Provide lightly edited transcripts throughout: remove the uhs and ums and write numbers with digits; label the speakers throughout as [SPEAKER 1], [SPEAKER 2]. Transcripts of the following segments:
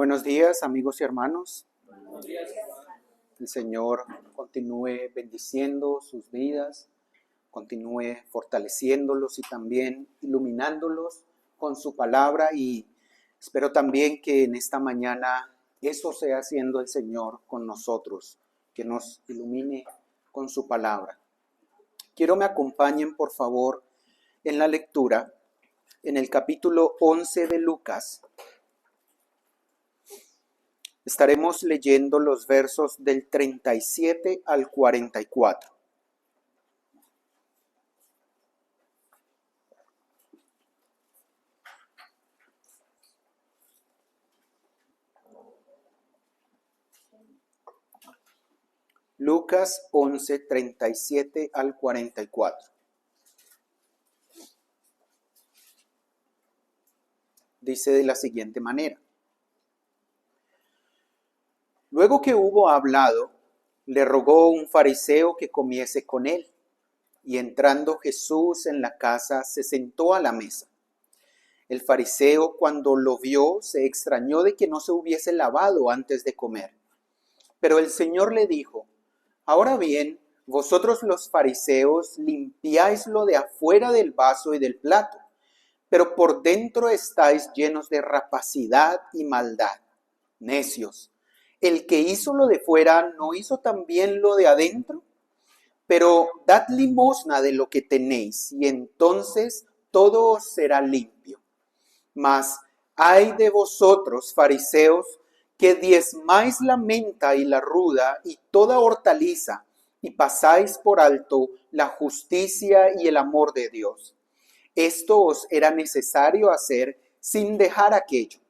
[SPEAKER 1] Buenos días, amigos y hermanos.
[SPEAKER 2] Buenos días.
[SPEAKER 1] El Señor continúe bendiciendo sus vidas, continúe fortaleciéndolos y también iluminándolos con su palabra, y espero también que en esta mañana eso sea haciendo el Señor con nosotros, que nos ilumine con su palabra. Quiero me acompañen, por favor, en la lectura en el capítulo 11 de Lucas. Estaremos leyendo los versos del 37 al 44. Lucas 11, 37 al 44. Dice de la siguiente manera: Luego que hubo hablado, le rogó un fariseo que comiese con él, y entrando Jesús en la casa, se sentó a la mesa. El fariseo, cuando lo vio, se extrañó de que no se hubiese lavado antes de comer. Pero el Señor le dijo: Ahora bien, vosotros los fariseos limpiáis lo de afuera del vaso y del plato, pero por dentro estáis llenos de rapacidad y maldad. Necios, el que hizo lo de fuera, ¿no hizo también lo de adentro? Pero dad limosna de lo que tenéis, y entonces todo os será limpio. Mas ay de vosotros, fariseos, que diezmáis la menta y la ruda y toda hortaliza, y pasáis por alto la justicia y el amor de Dios. Esto os era necesario hacer sin dejar aquello.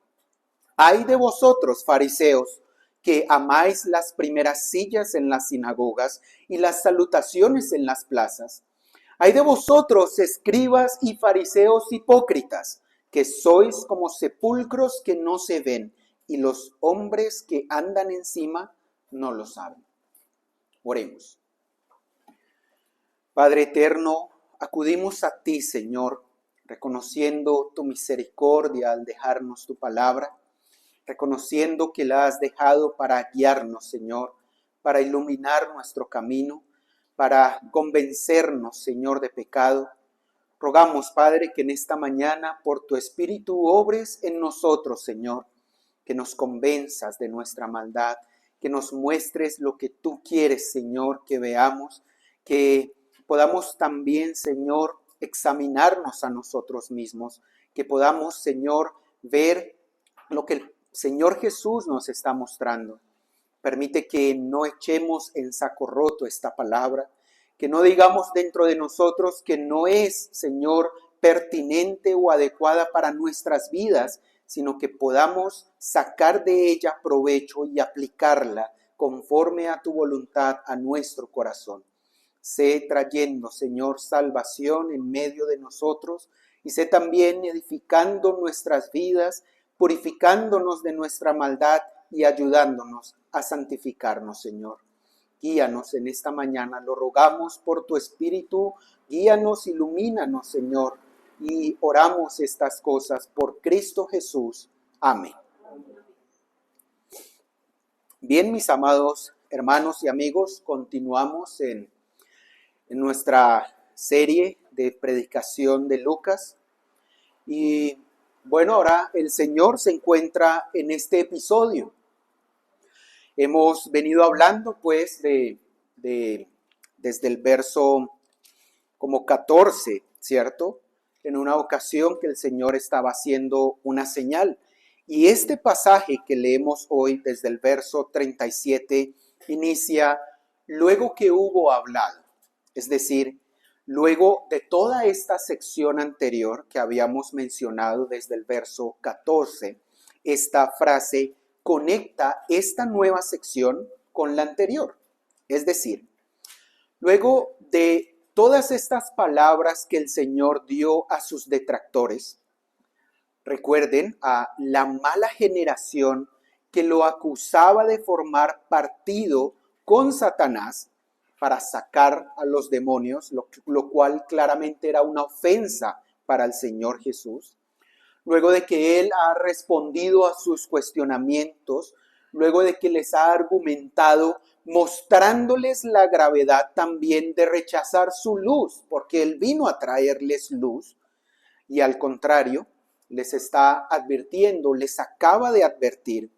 [SPEAKER 1] Ay de vosotros, fariseos, que amáis las primeras sillas en las sinagogas y las salutaciones en las plazas. Ay de vosotros, escribas y fariseos hipócritas, que sois como sepulcros que no se ven, y los hombres que andan encima no lo saben. Oremos. Padre eterno, acudimos a ti, Señor, reconociendo tu misericordia al dejarnos tu palabra, reconociendo que la has dejado para guiarnos, Señor, para iluminar nuestro camino, para convencernos, Señor, de pecado. Rogamos, Padre, que en esta mañana por tu Espíritu obres en nosotros, Señor, que nos convenzas de nuestra maldad, que nos muestres lo que tú quieres, Señor, que veamos, que podamos también, Señor, examinarnos a nosotros mismos, que podamos, Señor, ver lo que el Señor Jesús nos está mostrando. Permite que no echemos en saco roto esta palabra, que no digamos dentro de nosotros que no es, Señor, pertinente o adecuada para nuestras vidas, sino que podamos sacar de ella provecho y aplicarla conforme a tu voluntad a nuestro corazón. Sé trayendo, Señor, salvación en medio de nosotros, y sé también edificando nuestras vidas, purificándonos de nuestra maldad y ayudándonos a santificarnos, Señor. Guíanos en esta mañana, lo rogamos por tu Espíritu, guíanos, ilumínanos, Señor, y oramos estas cosas por Cristo Jesús. Amén. Bien, mis amados hermanos y amigos, continuamos en nuestra serie de predicación de Lucas. Y bueno, ahora el Señor se encuentra en este episodio. Hemos venido hablando pues desde el verso como 14, ¿cierto? En una ocasión que el Señor estaba haciendo una señal. Y este pasaje que leemos hoy desde el verso 37 inicia: luego que hubo hablado. Es decir, luego de toda esta sección anterior que habíamos mencionado desde el verso 14, esta frase conecta esta nueva sección con la anterior. Es decir, luego de todas estas palabras que el Señor dio a sus detractores, recuerden a la mala generación que lo acusaba de formar partido con Satanás para sacar a los demonios, lo cual claramente era una ofensa para el Señor Jesús. luego de que Él ha respondido a sus cuestionamientos, luego de que les ha argumentado, mostrándoles la gravedad también de rechazar su luz, porque Él vino a traerles luz, y al contrario, les está advirtiendo, les acaba de advertir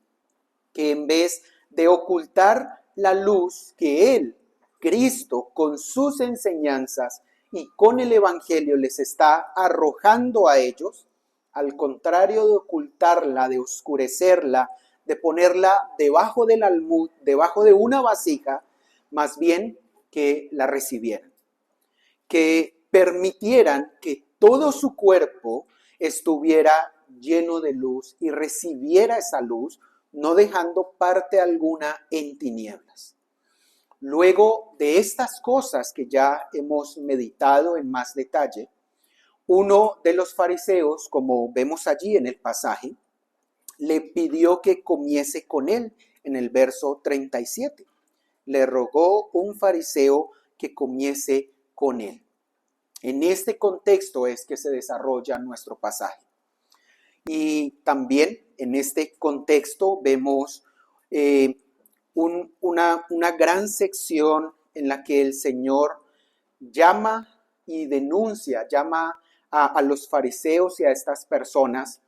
[SPEAKER 1] que en vez de ocultar la luz que Él, Cristo, con sus enseñanzas y con el Evangelio les está arrojando a ellos, al contrario de ocultarla, de oscurecerla, de ponerla debajo del almud, debajo de una vasija, más bien que la recibieran, que permitieran que todo su cuerpo estuviera lleno de luz y recibiera esa luz, no dejando parte alguna en tinieblas. Luego de estas cosas que ya hemos meditado en más detalle, uno de los fariseos, como vemos allí en el pasaje, le pidió que comiese con él en el verso 37. Le rogó un fariseo que comiese con él. En este contexto es que se desarrolla nuestro pasaje. Y también en este contexto vemos una gran sección en la que el Señor llama y denuncia, llama a los fariseos y a estas personas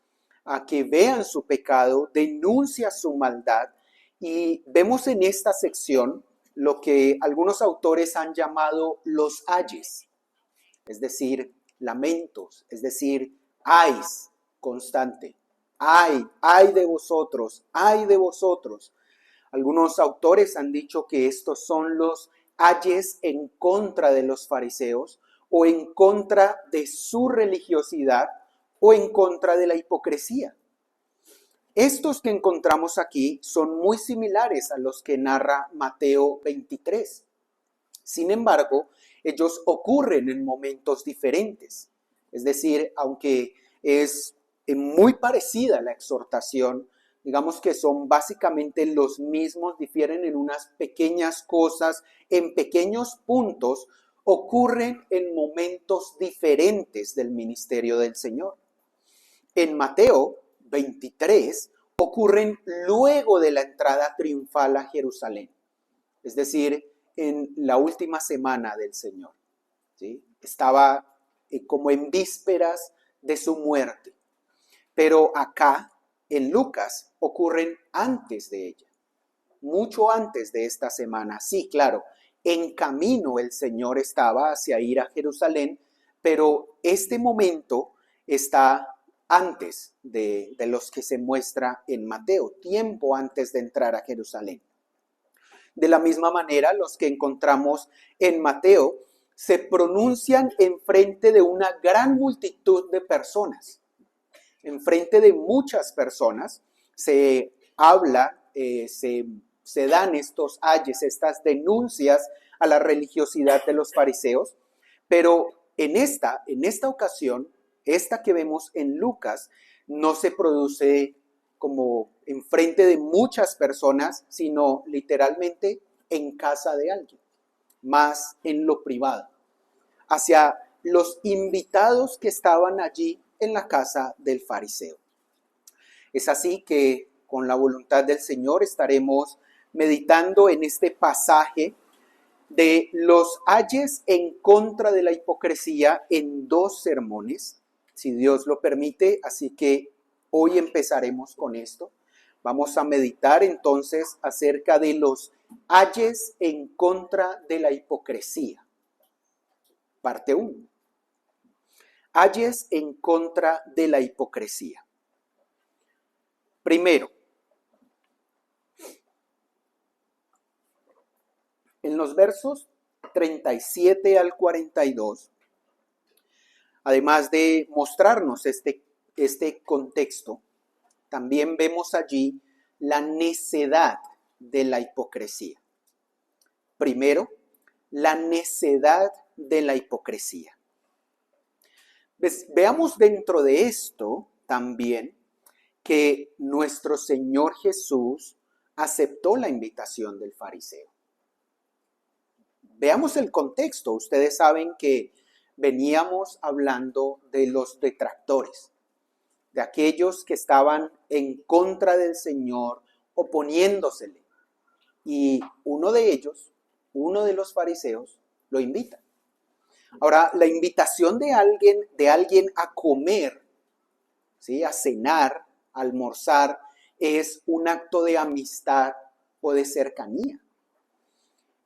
[SPEAKER 1] a que vean su pecado, denuncia su maldad. Y vemos en esta sección lo que algunos autores han llamado los ayes, es decir, lamentos, es decir, ayes constante. Ay de vosotros, ay de vosotros. Algunos autores han dicho que estos son los ayes en contra de los fariseos o en contra de su religiosidad o en contra de la hipocresía. Estos que encontramos aquí son muy similares a los que narra Mateo 23. Sin embargo, ellos ocurren en momentos diferentes. Es decir, aunque es muy parecida la exhortación, digamos que son básicamente los mismos, difieren en unas pequeñas cosas, en pequeños puntos, ocurren en momentos diferentes del ministerio del Señor. En Mateo 23 ocurren luego de la entrada triunfal a Jerusalén, es decir, en la última semana del Señor, ¿sí? Estaba como en vísperas de su muerte. Pero acá, en Lucas, ocurren antes de ella, mucho antes de esta semana. Sí, claro, en camino el Señor estaba hacia ir a Jerusalén, pero este momento está antes de los que se muestra en Mateo, tiempo antes de entrar a Jerusalén. De la misma manera, los que encontramos en Mateo se pronuncian en frente de una gran multitud de personas. En frente de muchas personas se habla, se dan estos ayes, estas denuncias a la religiosidad de los fariseos, pero en esta ocasión, esta que vemos en Lucas, no se produce como enfrente de muchas personas, sino literalmente en casa de alguien, más en lo privado, hacia los invitados que estaban allí en la casa del fariseo. Es así que con la voluntad del Señor estaremos meditando en este pasaje de los ayes en contra de la hipocresía en 2 sermones, si Dios lo permite, así que hoy empezaremos con esto. Vamos a meditar entonces acerca de los ayes en contra de la hipocresía. Parte 1. Ayes en contra de la hipocresía. Primero, en los versos 37 al 42, además de mostrarnos este contexto, también vemos allí la necedad de la hipocresía. Primero, la necedad de la hipocresía. Veamos dentro de esto también que nuestro Señor Jesús aceptó la invitación del fariseo. Veamos el contexto. Ustedes saben que veníamos hablando de los detractores. de aquellos que estaban en contra del Señor, oponiéndosele. Y uno de ellos, uno de los fariseos, lo invita. Ahora, la invitación de alguien a comer, ¿sí?, a cenar, a almorzar, es un acto de amistad o de cercanía.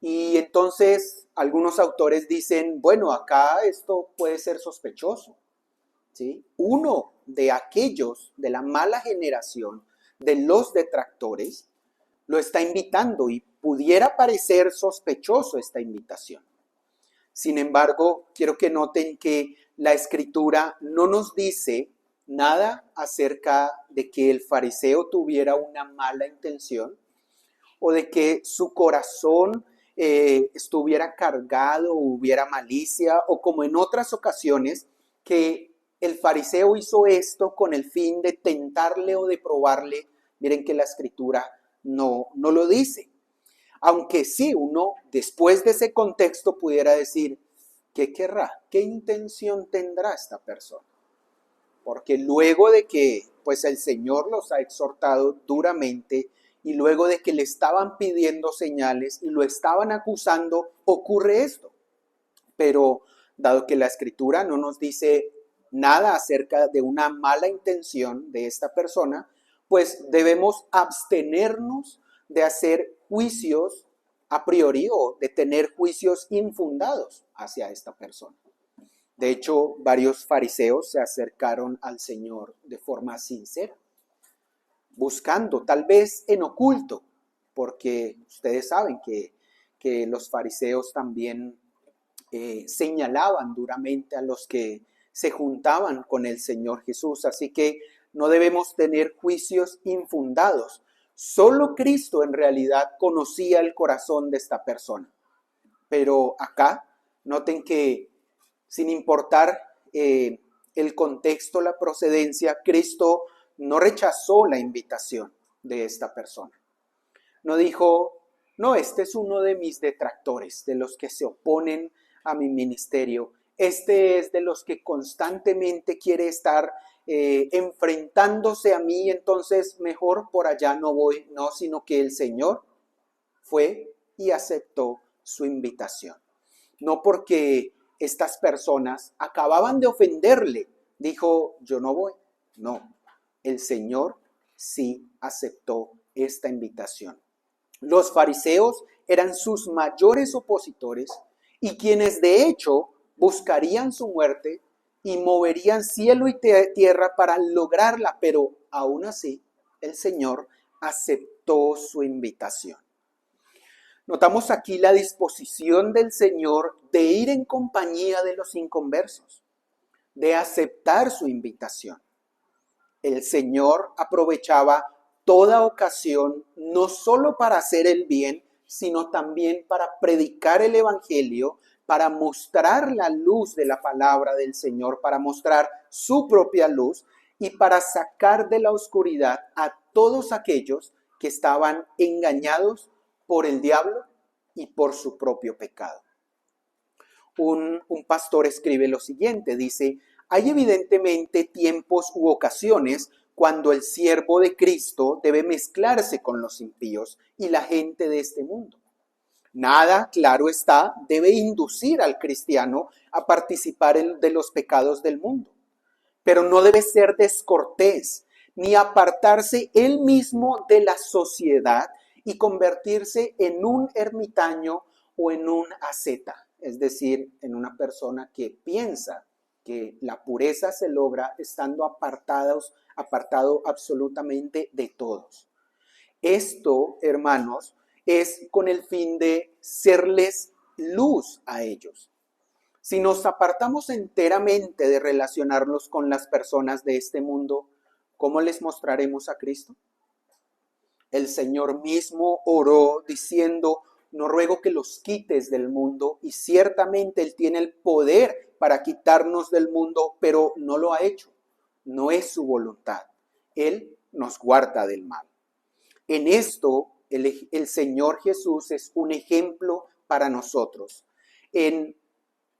[SPEAKER 1] Y entonces algunos autores dicen, bueno, acá esto puede ser sospechoso, ¿sí? Uno de aquellos de la mala generación, de los detractores, lo está invitando y pudiera parecer sospechoso esta invitación. Sin embargo, quiero que noten que la Escritura no nos dice nada acerca de que el fariseo tuviera una mala intención o de que su corazón estuviera cargado o hubiera malicia, o como en otras ocasiones, que el fariseo hizo esto con el fin de tentarle o de probarle. Miren que la Escritura no lo dice. Aunque sí, uno después de ese contexto pudiera decir, ¿qué querrá? ¿Qué intención tendrá esta persona? Porque luego de que pues el Señor los ha exhortado duramente y luego de que le estaban pidiendo señales y lo estaban acusando, ocurre esto. Pero dado que la Escritura no nos dice nada acerca de una mala intención de esta persona, pues debemos abstenernos de hacer juicios a priori o de tener juicios infundados hacia esta persona. De hecho, varios fariseos se acercaron al Señor de forma sincera, buscando, tal vez en oculto, porque ustedes saben que los fariseos también señalaban duramente a los que se juntaban con el Señor Jesús. Así que no debemos tener juicios infundados. Solo Cristo en realidad conocía el corazón de esta persona. Pero acá, noten que sin importar el contexto, la procedencia, Cristo no rechazó la invitación de esta persona. No dijo, no, este es uno de mis detractores, de los que se oponen a mi ministerio. Este es de los que constantemente quiere estar enfrentándose a mí, entonces mejor por allá no voy. No, sino que el Señor fue y aceptó su invitación. No porque estas personas acababan de ofenderle, dijo, yo no voy. No, el Señor sí aceptó esta invitación. Los fariseos eran sus mayores opositores y quienes de hecho buscarían su muerte y moverían cielo y tierra para lograrla, pero aún así el Señor aceptó su invitación. Notamos aquí la disposición del Señor de ir en compañía de los inconversos, de aceptar su invitación. El Señor aprovechaba toda ocasión, no solo para hacer el bien, sino también para predicar el Evangelio, para mostrar la luz de la palabra del Señor, para mostrar su propia luz y para sacar de la oscuridad a todos aquellos que estaban engañados por el diablo y por su propio pecado. Un pastor escribe lo siguiente, dice, hay evidentemente tiempos u ocasiones cuando el siervo de Cristo debe mezclarse con los impíos y la gente de este mundo. Nada, claro está, debe inducir al cristiano a participar de los pecados del mundo, pero no debe ser descortés ni apartarse él mismo de la sociedad y convertirse en un ermitaño o en un asceta, es decir, en una persona que piensa que la pureza se logra estando apartado absolutamente de todos. Esto, hermanos, es con el fin de serles luz a ellos. Si nos apartamos enteramente de relacionarnos con las personas de este mundo, ¿cómo les mostraremos a Cristo? El Señor mismo oró diciendo, no ruego que los quites del mundo, y ciertamente Él tiene el poder para quitarnos del mundo, pero no lo ha hecho. No es su voluntad. Él nos guarda del mal. En esto, el Señor Jesús es un ejemplo para nosotros, en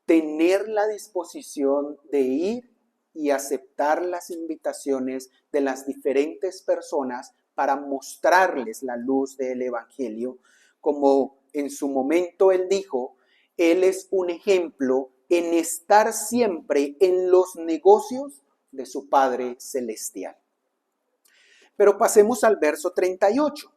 [SPEAKER 1] tener la disposición de ir y aceptar las invitaciones de las diferentes personas para mostrarles la luz del Evangelio. Como en su momento él dijo, él es un ejemplo en estar siempre en los negocios de su Padre Celestial. Pero pasemos al verso 38.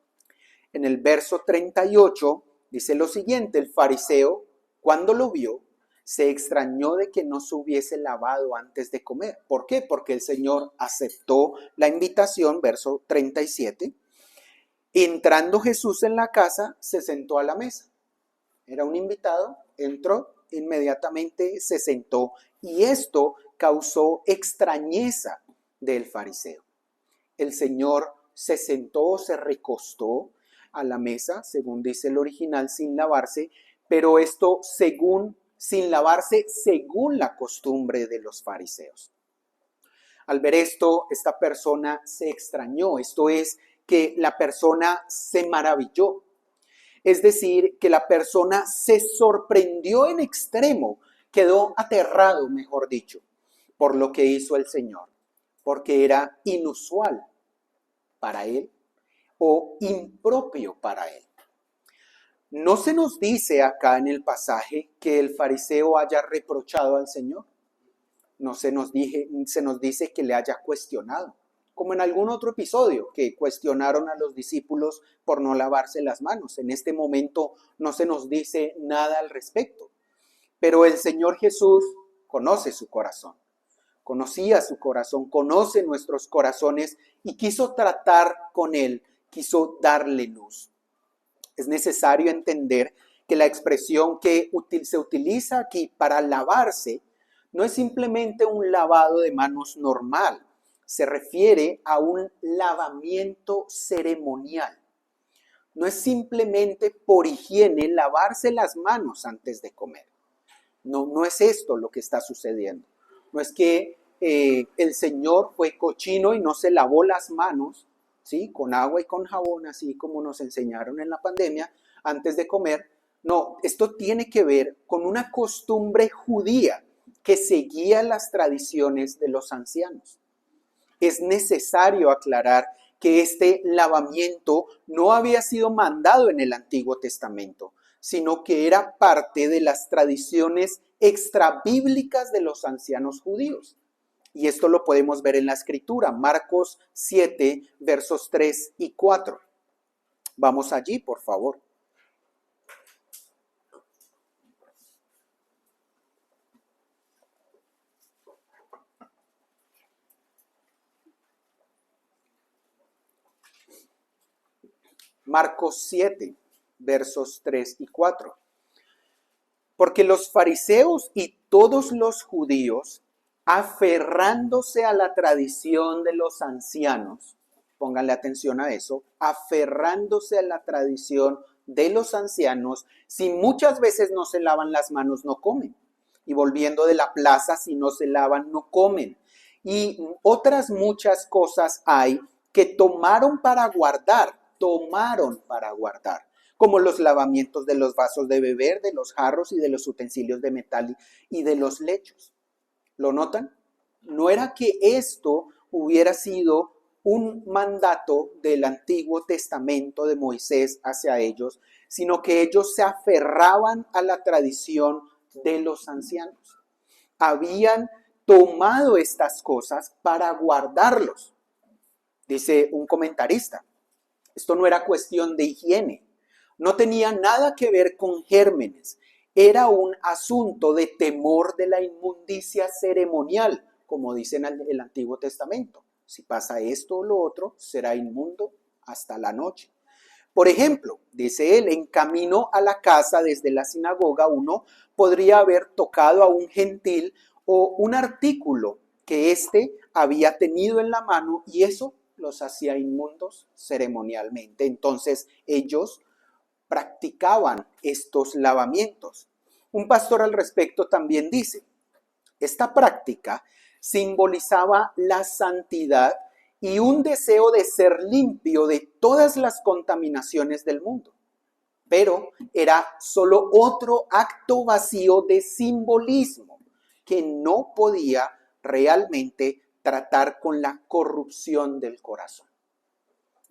[SPEAKER 1] En el verso 38 dice lo siguiente: el fariseo, cuando lo vio, se extrañó de que no se hubiese lavado antes de comer. ¿Por qué? Porque el Señor aceptó la invitación, verso 37. Entrando Jesús en la casa, se sentó a la mesa. Era un invitado, entró, inmediatamente se sentó, y esto causó extrañeza del fariseo. El Señor se sentó, se recostó a la mesa, según dice el original, sin lavarse, pero esto sin lavarse según la costumbre de los fariseos. Al ver esto, esta persona se extrañó, esto es, que la persona se maravilló. Es decir, que la persona se sorprendió en extremo, quedó aterrado, mejor dicho, por lo que hizo el Señor, porque era inusual para él o impropio para él. No se nos dice acá en el pasaje que el fariseo haya reprochado al Señor. No se nos dice que le haya cuestionado, como en algún otro episodio que cuestionaron a los discípulos por no lavarse las manos. En este momento no se nos dice nada al respecto, pero el Señor Jesús conoce su corazón, conocía su corazón, conoce nuestros corazones y quiso tratar con él, quiso darle luz. Es necesario entender que la expresión que se utiliza aquí para lavarse no es simplemente un lavado de manos normal, se refiere a un lavamiento ceremonial. No es simplemente por higiene lavarse las manos antes de comer. No es esto lo que está sucediendo. No es que el Señor fue cochino y no se lavó las manos, ¿sí?, con agua y con jabón, así como nos enseñaron en la pandemia, antes de comer. No, esto tiene que ver con una costumbre judía que seguía las tradiciones de los ancianos. Es necesario aclarar que este lavamiento no había sido mandado en el Antiguo Testamento, sino que era parte de las tradiciones extrabíblicas de los ancianos judíos. Y esto lo podemos ver en la Escritura, Marcos 7, versos 3 y 4. Vamos allí, por favor. Marcos 7, versos 3 y 4. Porque los fariseos y todos los judíos, aferrándose a la tradición de los ancianos, pónganle atención a eso, aferrándose a la tradición de los ancianos, si muchas veces no se lavan las manos, no comen. Y volviendo de la plaza, si no se lavan, no comen. Y otras muchas cosas hay que tomaron para guardar, como los lavamientos de los vasos de beber, de los jarros y de los utensilios de metal y de los lechos. ¿Lo notan? No era que esto hubiera sido un mandato del Antiguo Testamento de Moisés hacia ellos, sino que ellos se aferraban a la tradición de los ancianos. Habían tomado estas cosas para guardarlos. Dice un comentarista, esto no era cuestión de higiene, no tenía nada que ver con gérmenes, era un asunto de temor de la inmundicia ceremonial, como dice en el Antiguo Testamento. Si pasa esto o lo otro, será inmundo hasta la noche. Por ejemplo, dice él, en camino a la casa desde la sinagoga, uno podría haber tocado a un gentil o un artículo que éste había tenido en la mano y eso los hacía inmundos ceremonialmente. Entonces ellos practicaban estos lavamientos. Un pastor al respecto también dice, esta práctica simbolizaba la santidad y un deseo de ser limpio de todas las contaminaciones del mundo. Pero era solo otro acto vacío de simbolismo que no podía realmente tratar con la corrupción del corazón.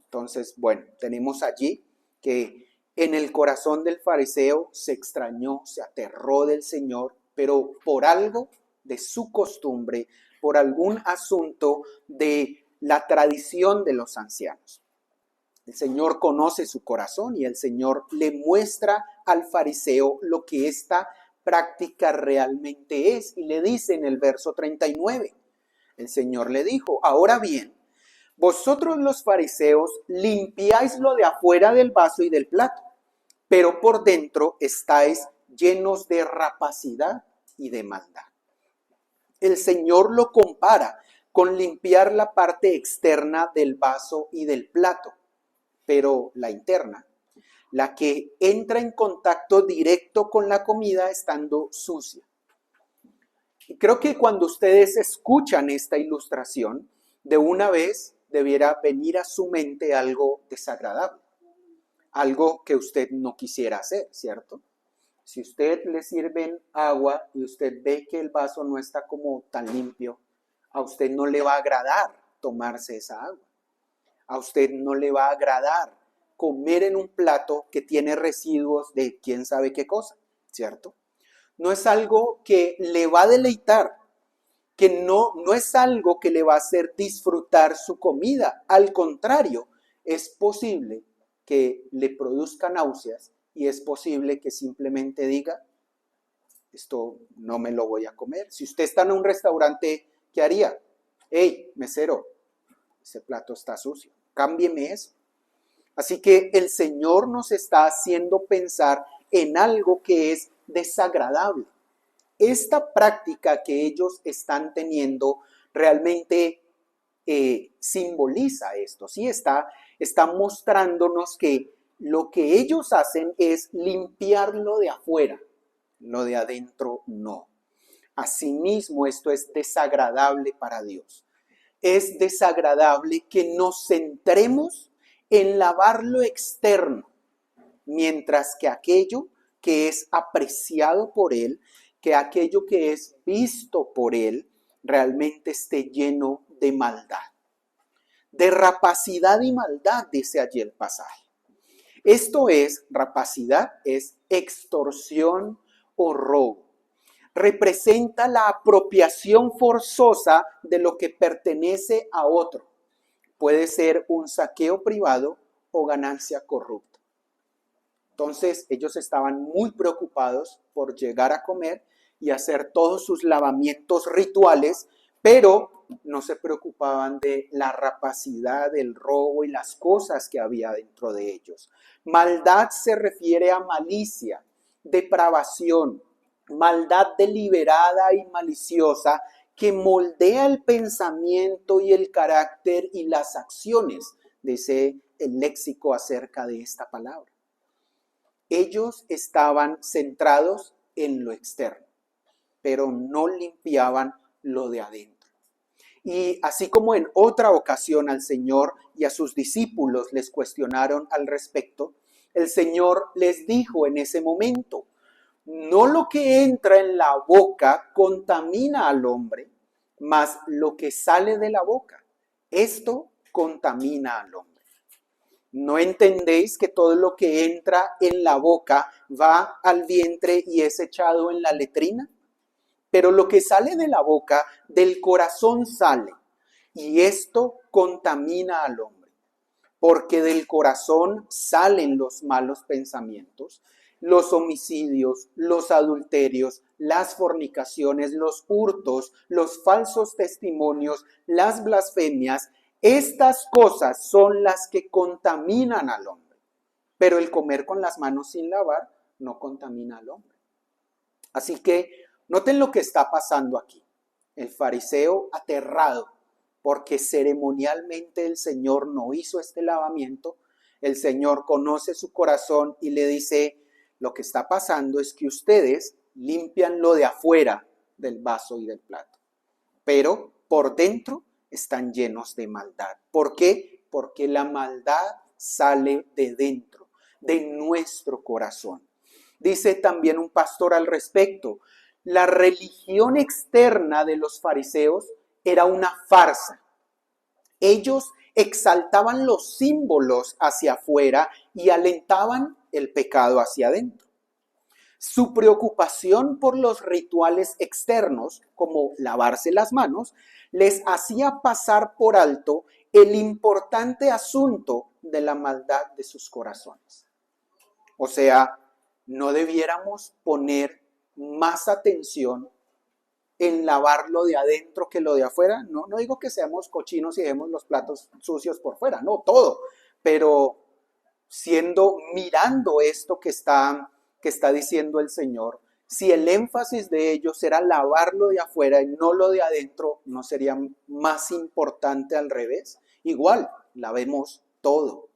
[SPEAKER 1] Entonces, bueno, tenemos allí que en el corazón del fariseo se extrañó, se aterró del Señor, pero por algo de su costumbre, por algún asunto de la tradición de los ancianos. El Señor conoce su corazón y el Señor le muestra al fariseo lo que esta práctica realmente es. Y le dice en el verso 39, el Señor le dijo, ahora bien, vosotros los fariseos limpiáis lo de afuera del vaso y del plato, pero por dentro estáis llenos de rapacidad y de maldad. El Señor lo compara con limpiar la parte externa del vaso y del plato, pero la interna, la que entra en contacto directo con la comida estando sucia. Y creo que cuando ustedes escuchan esta ilustración, de una vez debiera venir a su mente algo desagradable, algo que usted no quisiera hacer, ¿cierto? Si usted le sirven agua y usted ve que el vaso no está como tan limpio, a usted no le va a agradar tomarse esa agua. A usted no le va a agradar comer en un plato que tiene residuos de quién sabe qué cosa, ¿cierto? No es algo que le va a deleitar, que no es algo que le va a hacer disfrutar su comida. Al contrario, es posible que le produzca náuseas y es posible que simplemente diga, esto no me lo voy a comer. Si usted está en un restaurante, ¿qué haría? Hey, mesero, ese plato está sucio, cámbieme eso. Así que el Señor nos está haciendo pensar en algo que es desagradable. Esta práctica que ellos están teniendo realmente simboliza esto, ¿sí? Está mostrándonos que lo que ellos hacen es limpiarlo de afuera, lo de adentro no. Asimismo, esto es desagradable para Dios. Es desagradable que nos centremos en lavar lo externo, mientras que aquello que es apreciado por Él, que aquello que es visto por Él, realmente esté lleno de maldad. De rapacidad y maldad, dice allí el pasaje. Esto es, rapacidad es extorsión o robo. Representa la apropiación forzosa de lo que pertenece a otro. Puede ser un saqueo privado o ganancia corrupta. Entonces ellos estaban muy preocupados por llegar a comer y hacer todos sus lavamientos rituales, pero no se preocupaban de la rapacidad, del robo y las cosas que había dentro de ellos. Maldad se refiere a malicia, depravación, maldad deliberada y maliciosa que moldea el pensamiento y el carácter y las acciones, dice el léxico acerca de esta palabra. Ellos estaban centrados en lo externo, pero no limpiaban lo de adentro. Y así como en otra ocasión al Señor y a sus discípulos les cuestionaron al respecto, el Señor les dijo en ese momento, no lo que entra en la boca contamina al hombre, mas lo que sale de la boca, esto contamina al hombre. ¿No entendéis que todo lo que entra en la boca va al vientre y es echado en la letrina? Pero lo que sale de la boca, del corazón sale, y esto contamina al hombre. Porque del corazón salen los malos pensamientos, los homicidios, los adulterios, las fornicaciones, los hurtos, los falsos testimonios, las blasfemias. Estas cosas son las que contaminan al hombre. Pero el comer con las manos sin lavar no contamina al hombre. Así que noten lo que está pasando aquí. El fariseo aterrado porque ceremonialmente el Señor no hizo este lavamiento. El Señor conoce su corazón y le dice, lo que está pasando es que ustedes limpian lo de afuera del vaso y del plato, pero por dentro están llenos de maldad. ¿Por qué? Porque la maldad sale de dentro, de nuestro corazón. Dice también un pastor al respecto, La religión externa de los fariseos era una farsa. Ellos exaltaban los símbolos hacia afuera y alentaban el pecado hacia adentro. Su preocupación por los rituales externos, como lavarse las manos, les hacía pasar por alto el importante asunto de la maldad de sus corazones. O sea, no debiéramos poner más atención en lavar lo de adentro que lo de afuera. No digo que seamos cochinos y dejemos los platos sucios por fuera, no, todo. Pero mirando esto que está diciendo el Señor, si el énfasis de ellos era lavar lo de afuera y no lo de adentro, ¿no sería más importante al revés? Igual, lavemos todo.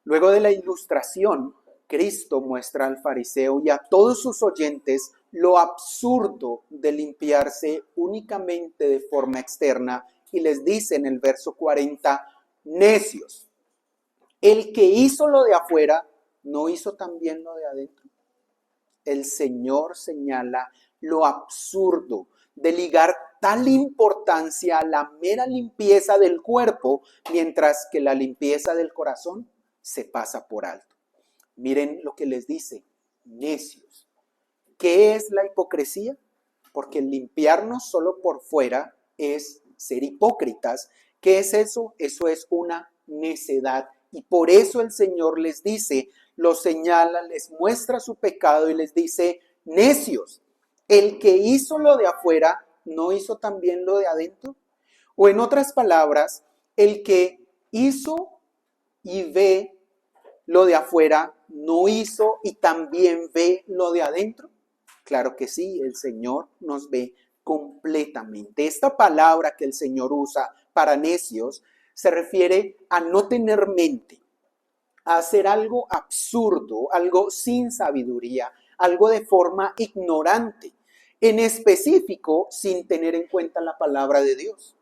[SPEAKER 1] Luego de la ilustración, Cristo muestra al fariseo y a todos sus oyentes lo absurdo de limpiarse únicamente de forma externa y les dice en el verso 40, necios, el que hizo lo de afuera, ¿no hizo también lo de adentro? El Señor señala lo absurdo de ligar tal importancia a la mera limpieza del cuerpo, mientras que la limpieza del corazón se pasa por alto. Miren lo que les dice, necios. ¿Qué es la hipocresía? Porque limpiarnos solo por fuera es ser hipócritas. ¿Qué es eso? Eso es una necedad. Y por eso el Señor les dice, los señala, les muestra su pecado y les dice, necios, el que hizo lo de afuera, ¿no hizo también lo de adentro? O en otras palabras, el que hizo y ve lo de afuera, ¿no hizo y también ve lo de adentro? Claro que sí, el Señor nos ve completamente. Esta palabra que el Señor usa para necios se refiere a no tener mente, a hacer algo absurdo, algo sin sabiduría, algo de forma ignorante, en específico sin tener en cuenta la palabra de Dios.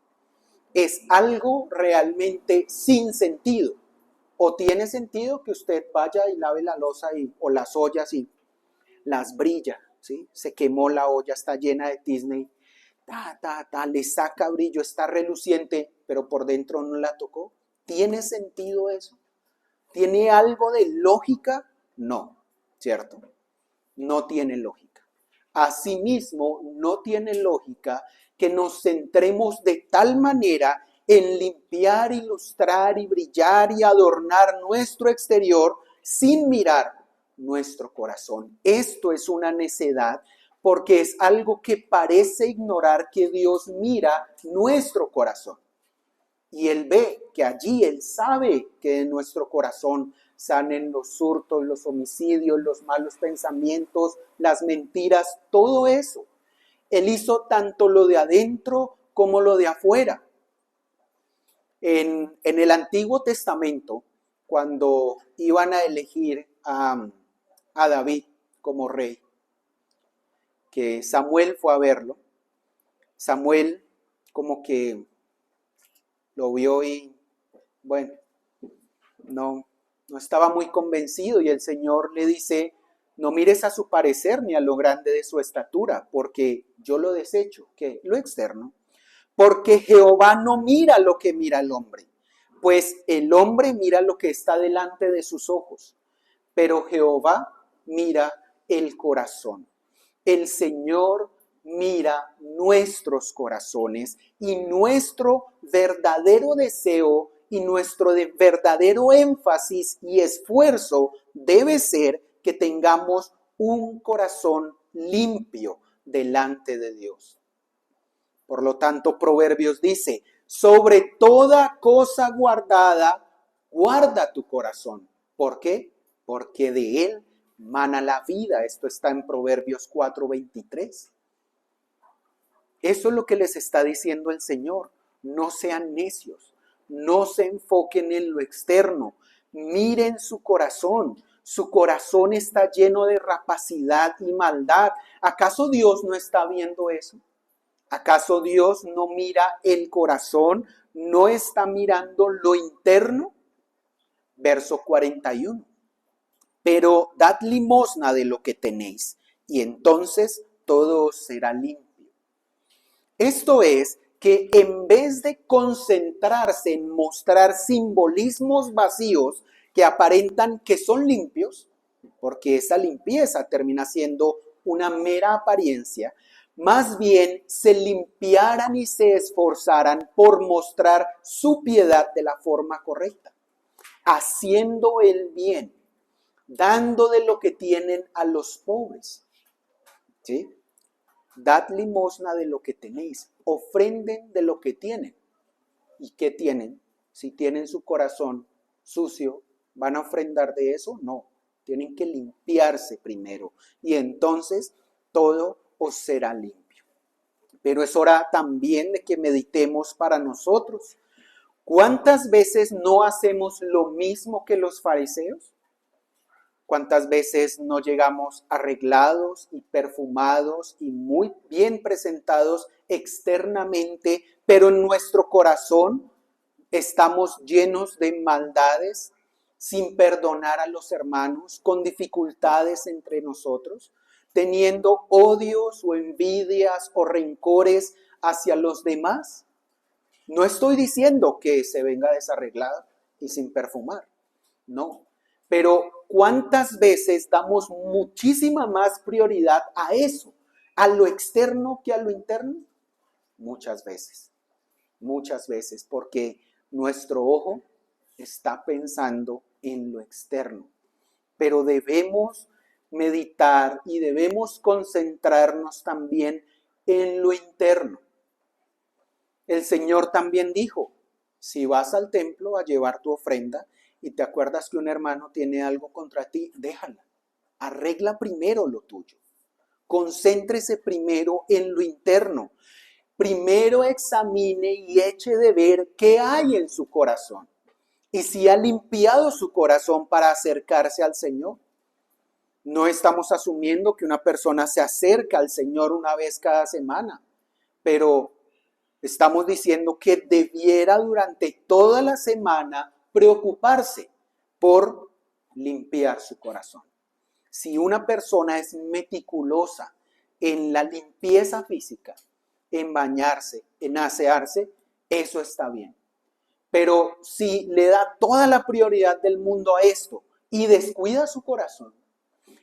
[SPEAKER 1] Es algo realmente sin sentido. O tiene sentido que usted vaya y lave la loza o las ollas y las brilla, ¿sí? Se quemó la olla, está llena de tizne, le saca brillo, está reluciente, pero por dentro no la tocó. ¿Tiene sentido eso? ¿Tiene algo de lógica? No, ¿cierto? No tiene lógica. Asimismo, no tiene lógica que nos centremos de tal manera en limpiar, ilustrar y brillar y adornar nuestro exterior sin mirar nuestro corazón. Esto es una necedad porque es algo que parece ignorar que Dios mira nuestro corazón. Y Él ve que allí, Él sabe que en nuestro corazón salen los hurtos, los homicidios, los malos pensamientos, las mentiras, todo eso. Él hizo tanto lo de adentro como lo de afuera. En el Antiguo Testamento, cuando iban a elegir a David como rey, que Samuel fue a verlo, Samuel como que lo vio y, bueno, no estaba muy convencido y el Señor le dice, no mires a su parecer ni a lo grande de su estatura, porque yo lo desecho, que lo externo. Porque Jehová no mira lo que mira el hombre, pues el hombre mira lo que está delante de sus ojos, pero Jehová mira el corazón. El Señor mira nuestros corazones y nuestro verdadero deseo y nuestro verdadero énfasis y esfuerzo debe ser que tengamos un corazón limpio delante de Dios. Por lo tanto, Proverbios dice, sobre toda cosa guardada, guarda tu corazón. ¿Por qué? Porque de él mana la vida. Esto está en Proverbios 4:23. Eso es lo que les está diciendo el Señor. No sean necios, no se enfoquen en lo externo, miren su corazón. Su corazón está lleno de rapacidad y maldad. ¿Acaso Dios no está viendo eso? ¿Acaso Dios no mira el corazón? ¿No está mirando lo interno? Verso 41. Pero dad limosna de lo que tenéis, y entonces todo será limpio. Esto es que en vez de concentrarse en mostrar simbolismos vacíos que aparentan que son limpios, porque esa limpieza termina siendo una mera apariencia, más bien se limpiaran y se esforzaran por mostrar su piedad de la forma correcta, haciendo el bien, dando de lo que tienen a los pobres. ¿Sí? Dad limosna de lo que tenéis, ofrenden de lo que tienen. ¿Y qué tienen? Si tienen su corazón sucio, ¿van a ofrendar de eso? No, tienen que limpiarse primero y entonces todo os será limpio. Pero es hora también de que meditemos para nosotros. ¿Cuántas veces no hacemos lo mismo que los fariseos? ¿Cuántas veces no llegamos arreglados y perfumados y muy bien presentados externamente, pero en nuestro corazón estamos llenos de maldades, sin perdonar a los hermanos, con dificultades entre nosotros, teniendo odios o envidias o rencores hacia los demás? No estoy diciendo que se venga desarreglado y sin perfumar, no. Pero ¿cuántas veces damos muchísima más prioridad a eso, a lo externo que a lo interno? Muchas veces, porque nuestro ojo está pensando en lo externo. Pero debemos meditar y debemos concentrarnos también en lo interno. El Señor también dijo, si vas al templo a llevar tu ofrenda y te acuerdas que un hermano tiene algo contra ti, déjala. Arregla primero lo tuyo. Concéntrese primero en lo interno. Primero examine y eche de ver qué hay en su corazón. Y si ha limpiado su corazón para acercarse al Señor. No estamos asumiendo que una persona se acerca al Señor una vez cada semana, pero estamos diciendo que debiera durante toda la semana preocuparse por limpiar su corazón. Si una persona es meticulosa en la limpieza física, en bañarse, en asearse, eso está bien. Pero si le da toda la prioridad del mundo a esto y descuida su corazón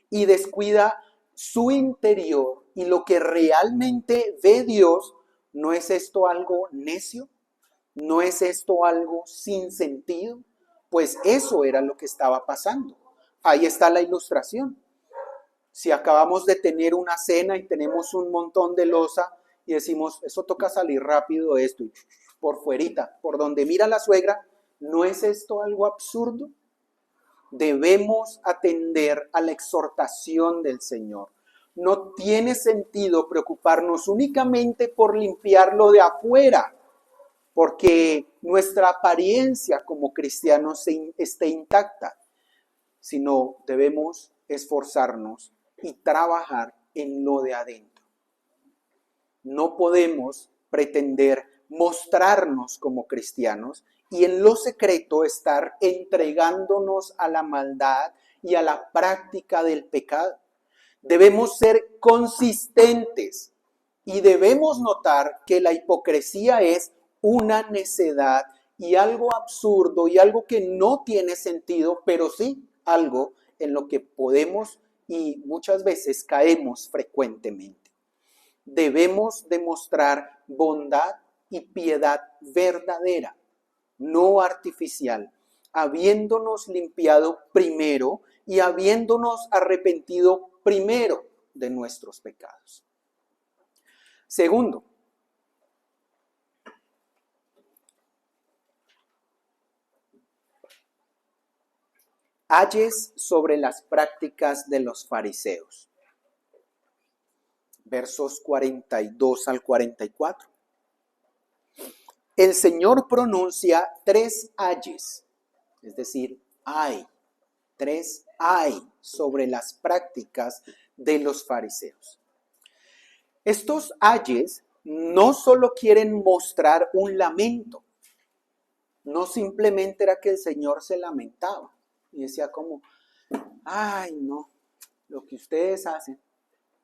[SPEAKER 1] y descuida su interior y lo que realmente ve Dios, ¿no es esto algo necio? ¿No es esto algo sin sentido? Pues eso era lo que estaba pasando. Ahí está la ilustración. Si acabamos de tener una cena y tenemos un montón de loza y decimos, eso toca salir rápido esto, y por fuerita, por donde mira la suegra, ¿no es esto algo absurdo? Debemos atender a la exhortación del Señor. No tiene sentido preocuparnos únicamente por limpiarlo de afuera, porque nuestra apariencia como cristianos esté intacta, sino debemos esforzarnos y trabajar en lo de adentro. No podemos pretender mostrarnos como cristianos y en lo secreto estar entregándonos a la maldad y a la práctica del pecado. Debemos ser consistentes y debemos notar que la hipocresía es una necedad y algo absurdo y algo que no tiene sentido, pero sí algo en lo que podemos y muchas veces caemos frecuentemente. Debemos demostrar bondad y piedad verdadera, no artificial, habiéndonos limpiado primero y habiéndonos arrepentido primero de nuestros pecados. Segundo, ayes sobre las prácticas de los fariseos. Versos 42 al 44. El Señor pronuncia 3 ayes, es decir, hay, 3 hay sobre las prácticas de los fariseos. Estos ayes no solo quieren mostrar un lamento, no simplemente era que el Señor se lamentaba y decía como, ay no, lo que ustedes hacen,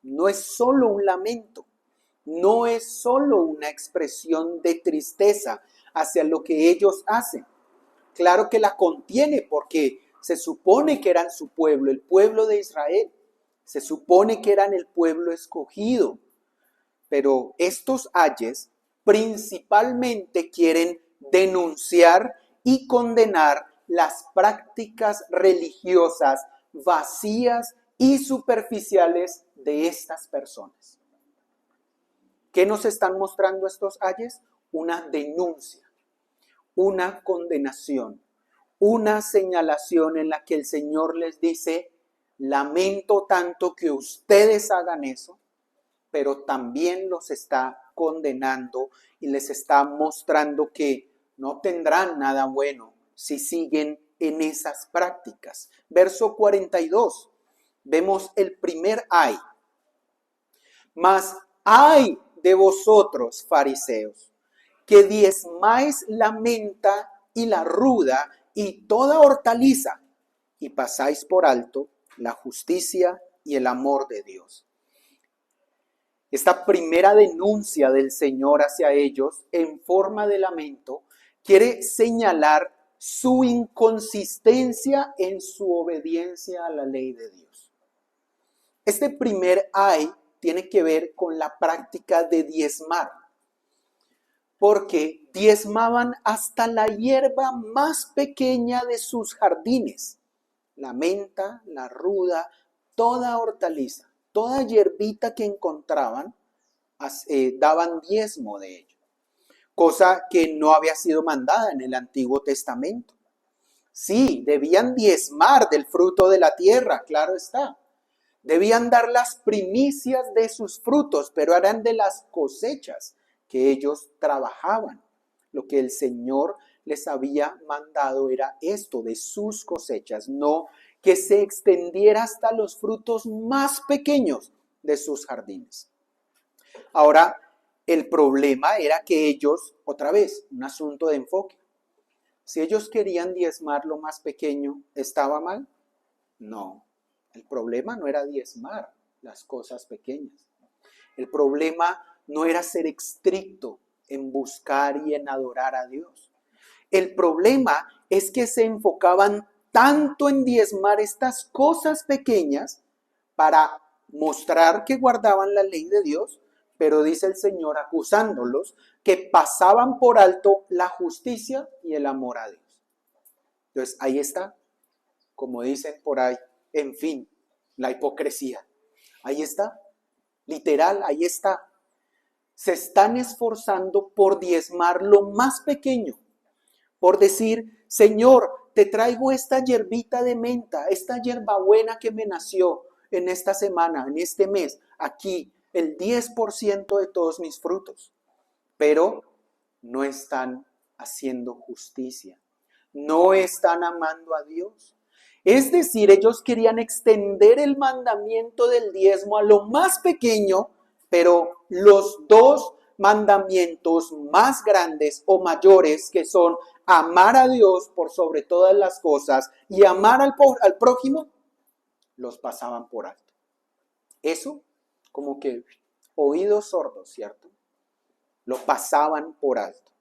[SPEAKER 1] no es solo un lamento, no es solo una expresión de tristeza hacia lo que ellos hacen. Claro que la contiene porque se supone que eran su pueblo, el pueblo de Israel. Se supone que eran el pueblo escogido. Pero estos ayes principalmente quieren denunciar y condenar las prácticas religiosas vacías y superficiales de estas personas. ¿Qué nos están mostrando estos ayes? Una denuncia, una condenación, una señalación en la que el Señor les dice: lamento tanto que ustedes hagan eso, pero también los está condenando y les está mostrando que no tendrán nada bueno si siguen en esas prácticas. Verso 42, vemos el primer ay. Mas ay de vosotros, fariseos, que diezmáis la menta y la ruda y toda hortaliza, y pasáis por alto la justicia y el amor de Dios. Esta primera denuncia del Señor hacia ellos en forma de lamento quiere señalar su inconsistencia en su obediencia a la ley de Dios. Este primer ay tiene que ver con la práctica de diezmar, porque diezmaban hasta la hierba más pequeña de sus jardines, la menta, la ruda, toda hortaliza. Toda hierbita que encontraban, daban diezmo de ello, cosa que no había sido mandada en el Antiguo Testamento. Sí, debían diezmar del fruto de la tierra, claro está. Debían dar las primicias de sus frutos, pero eran de las cosechas que ellos trabajaban. Lo que el Señor les había mandado era esto, de sus cosechas, no que se extendiera hasta los frutos más pequeños de sus jardines. Ahora, el problema era que ellos, otra vez, un asunto de enfoque. Si ellos querían diezmar lo más pequeño, ¿estaba mal? No, el problema no era diezmar las cosas pequeñas. El problema no era ser estricto en buscar y en adorar a Dios. El problema es que se enfocaban tanto en diezmar estas cosas pequeñas para mostrar que guardaban la ley de Dios, pero dice el Señor acusándolos que pasaban por alto la justicia y el amor a Dios. Entonces ahí está, como dicen por ahí, en fin, la hipocresía. Ahí está, literal, ahí está. Se están esforzando por diezmar lo más pequeño, por decir: Señor, te traigo esta hierbita de menta, esta hierbabuena que me nació en esta semana, en este mes, aquí, el 10% de todos mis frutos. Pero no están haciendo justicia, no están amando a Dios. Es decir, ellos querían extender el mandamiento del diezmo a lo más pequeño, pero los dos mandamientos más grandes o mayores, que son amar a Dios por sobre todas las cosas y amar al prójimo, los pasaban por alto. Eso, como que oídos sordos, ¿cierto? Lo pasaban por alto.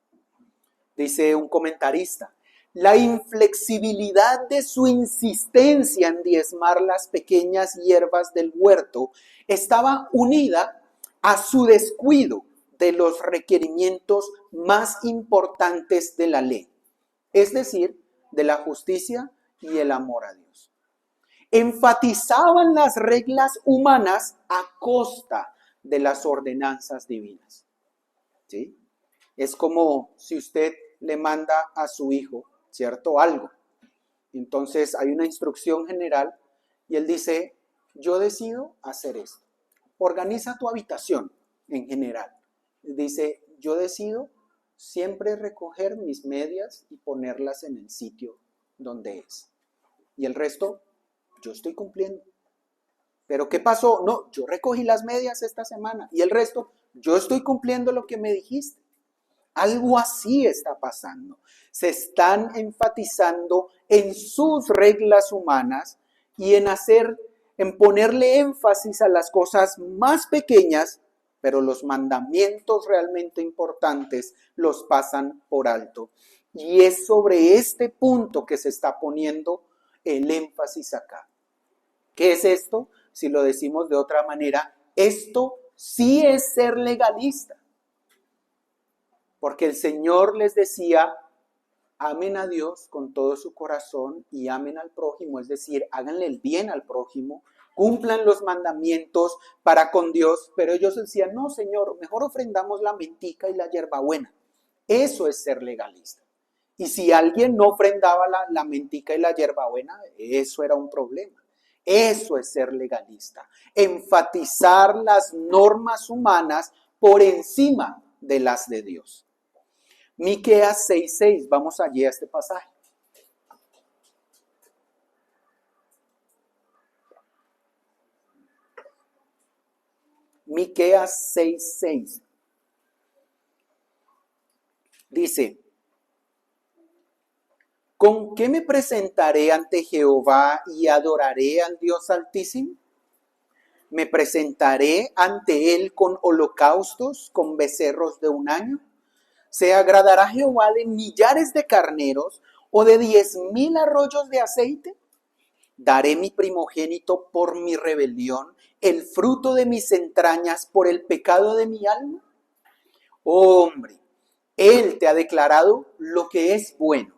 [SPEAKER 1] Dice un comentarista: la inflexibilidad de su insistencia en diezmar las pequeñas hierbas del huerto estaba unida a su descuido de los requerimientos más importantes de la ley, es decir, de la justicia y el amor a Dios. Enfatizaban las reglas humanas a costa de las ordenanzas divinas. ¿Sí? Es como si usted le manda a su hijo, ¿cierto?, algo. Entonces hay una instrucción general y él dice: yo decido hacer esto. Organiza tu habitación en general. Dice: yo decido siempre recoger mis medias y ponerlas en el sitio donde es. Y el resto, yo estoy cumpliendo. ¿Pero qué pasó? No, yo recogí las medias esta semana. Y el resto, yo estoy cumpliendo lo que me dijiste. Algo así está pasando. Se están enfatizando en sus reglas humanas y en hacer en ponerle énfasis a las cosas más pequeñas, pero los mandamientos realmente importantes los pasan por alto. Y es sobre este punto que se está poniendo el énfasis acá. ¿Qué es esto? Si lo decimos de otra manera, esto sí es ser legalista. Porque el Señor les decía, amen a Dios con todo su corazón y amen al prójimo, es decir, háganle el bien al prójimo, cumplan los mandamientos para con Dios, pero ellos decían, no, Señor, mejor ofrendamos la mentica y la hierbabuena. Eso es ser legalista. Y si alguien no ofrendaba la mentica y la hierbabuena, eso era un problema. Eso es ser legalista. Enfatizar las normas humanas por encima de las de Dios. Miqueas 6:6, vamos allí a este pasaje. Miqueas 6:6 dice, ¿con qué me presentaré ante Jehová y adoraré al Dios Altísimo? ¿Me presentaré ante él con holocaustos, con becerros de un año? ¿Se agradará Jehová de millares de carneros o de 10,000 arroyos de aceite? ¿Daré mi primogénito por mi rebelión, el fruto de mis entrañas por el pecado de mi alma? Oh, hombre, él te ha declarado lo que es bueno.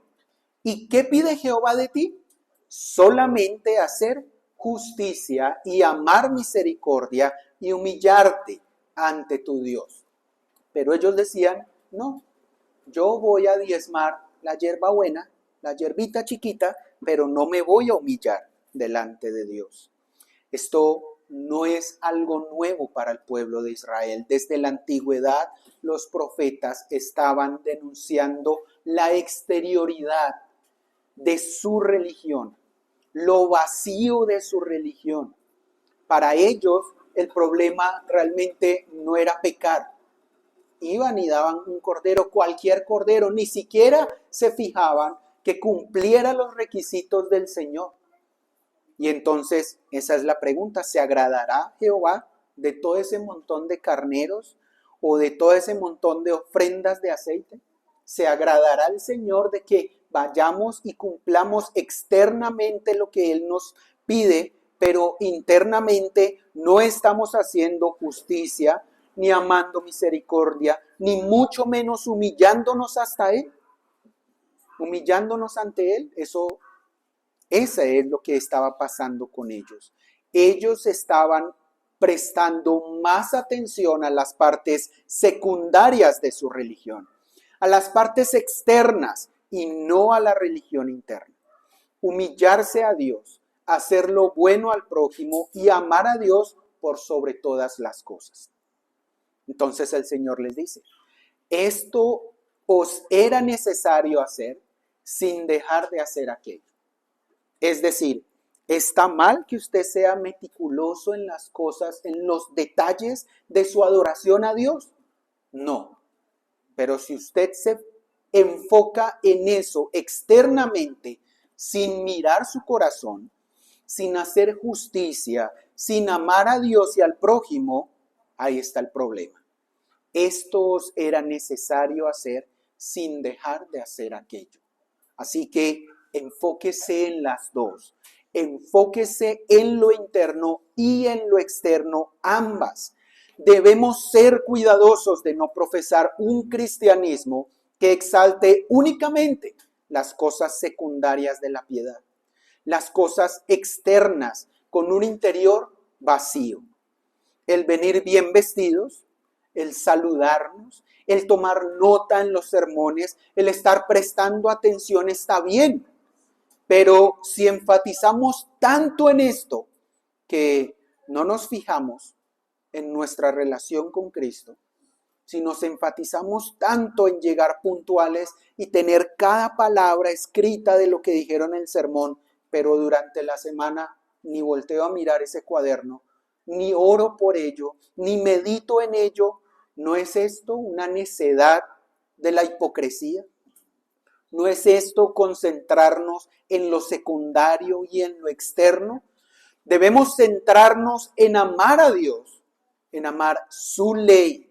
[SPEAKER 1] ¿Y qué pide Jehová de ti? Solamente hacer justicia y amar misericordia y humillarte ante tu Dios. Pero ellos decían, no, yo voy a diezmar la hierbabuena, la hierbita chiquita, pero no me voy a humillar delante de Dios. Esto no es algo nuevo para el pueblo de Israel. Desde la antigüedad, los profetas estaban denunciando la exterioridad de su religión, lo vacío de su religión. Para ellos, el problema realmente no era pecar. Iban y daban un cordero, cualquier cordero, ni siquiera se fijaban que cumpliera los requisitos del Señor. Y entonces, esa es la pregunta, ¿se agradará Jehová de todo ese montón de carneros o de todo ese montón de ofrendas de aceite? ¿Se agradará el Señor de que vayamos y cumplamos externamente lo que Él nos pide, pero internamente no estamos haciendo justicia, ni amando misericordia, ni mucho menos humillándonos hasta Él? Humillándonos ante Él, ese es lo que estaba pasando con ellos. Ellos estaban prestando más atención a las partes secundarias de su religión, a las partes externas y no a la religión interna. Humillarse a Dios, hacer lo bueno al prójimo y amar a Dios por sobre todas las cosas. Entonces el Señor les dice, esto os era necesario hacer sin dejar de hacer aquello. Es decir, ¿está mal que usted sea meticuloso en las cosas, en los detalles de su adoración a Dios? No. Pero si usted se enfoca en eso externamente, sin mirar su corazón, sin hacer justicia, sin amar a Dios y al prójimo, ahí está el problema. Esto era necesario hacer sin dejar de hacer aquello. Así que enfóquese en las dos. Enfóquese en lo interno y en lo externo, ambas. Debemos ser cuidadosos de no profesar un cristianismo que exalte únicamente las cosas secundarias de la piedad, las cosas externas con un interior vacío. El venir bien vestidos, el saludarnos, el tomar nota en los sermones, el estar prestando atención está bien. Pero si enfatizamos tanto en esto que no nos fijamos en nuestra relación con Cristo, si nos enfatizamos tanto en llegar puntuales y tener cada palabra escrita de lo que dijeron en el sermón, pero durante la semana ni volteo a mirar ese cuaderno, ni oro por ello, ni medito en ello, ¿no es esto una necedad de la hipocresía? ¿No es esto concentrarnos en lo secundario y en lo externo? Debemos centrarnos en amar a Dios, en amar su ley,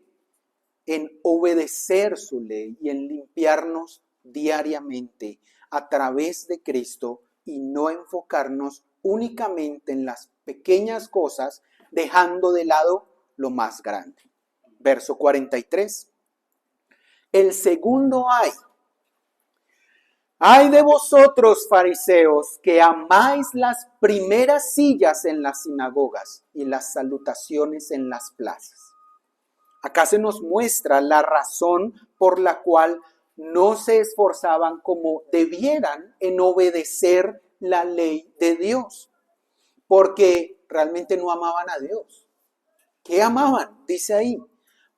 [SPEAKER 1] en obedecer su ley y en limpiarnos diariamente a través de Cristo y no enfocarnos únicamente en las pequeñas cosas, dejando de lado lo más grande. Verso 43. El segundo ay de vosotros, fariseos, que amáis las primeras sillas en las sinagogas y las salutaciones en las plazas. Acá se nos muestra la razón por la cual no se esforzaban como debieran en obedecer la ley de Dios, porque realmente no amaban a Dios. ¿Qué amaban? Dice ahí,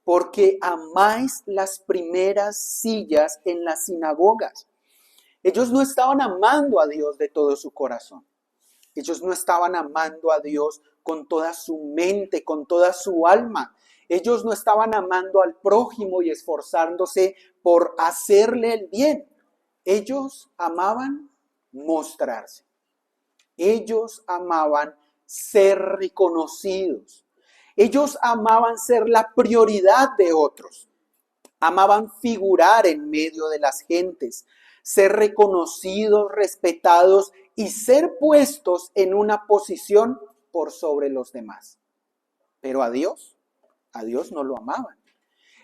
[SPEAKER 1] porque amáis las primeras sillas en las sinagogas. Ellos no estaban amando a Dios de todo su corazón. Ellos no estaban amando a Dios con toda su mente, con toda su alma. Ellos no estaban amando al prójimo y esforzándose por hacerle el bien. Ellos amaban mostrarse. Ellos amaban ser reconocidos. Ellos amaban ser la prioridad de otros. Amaban figurar en medio de las gentes, ser reconocidos, respetados y ser puestos en una posición por sobre los demás. Pero a Dios no lo amaban.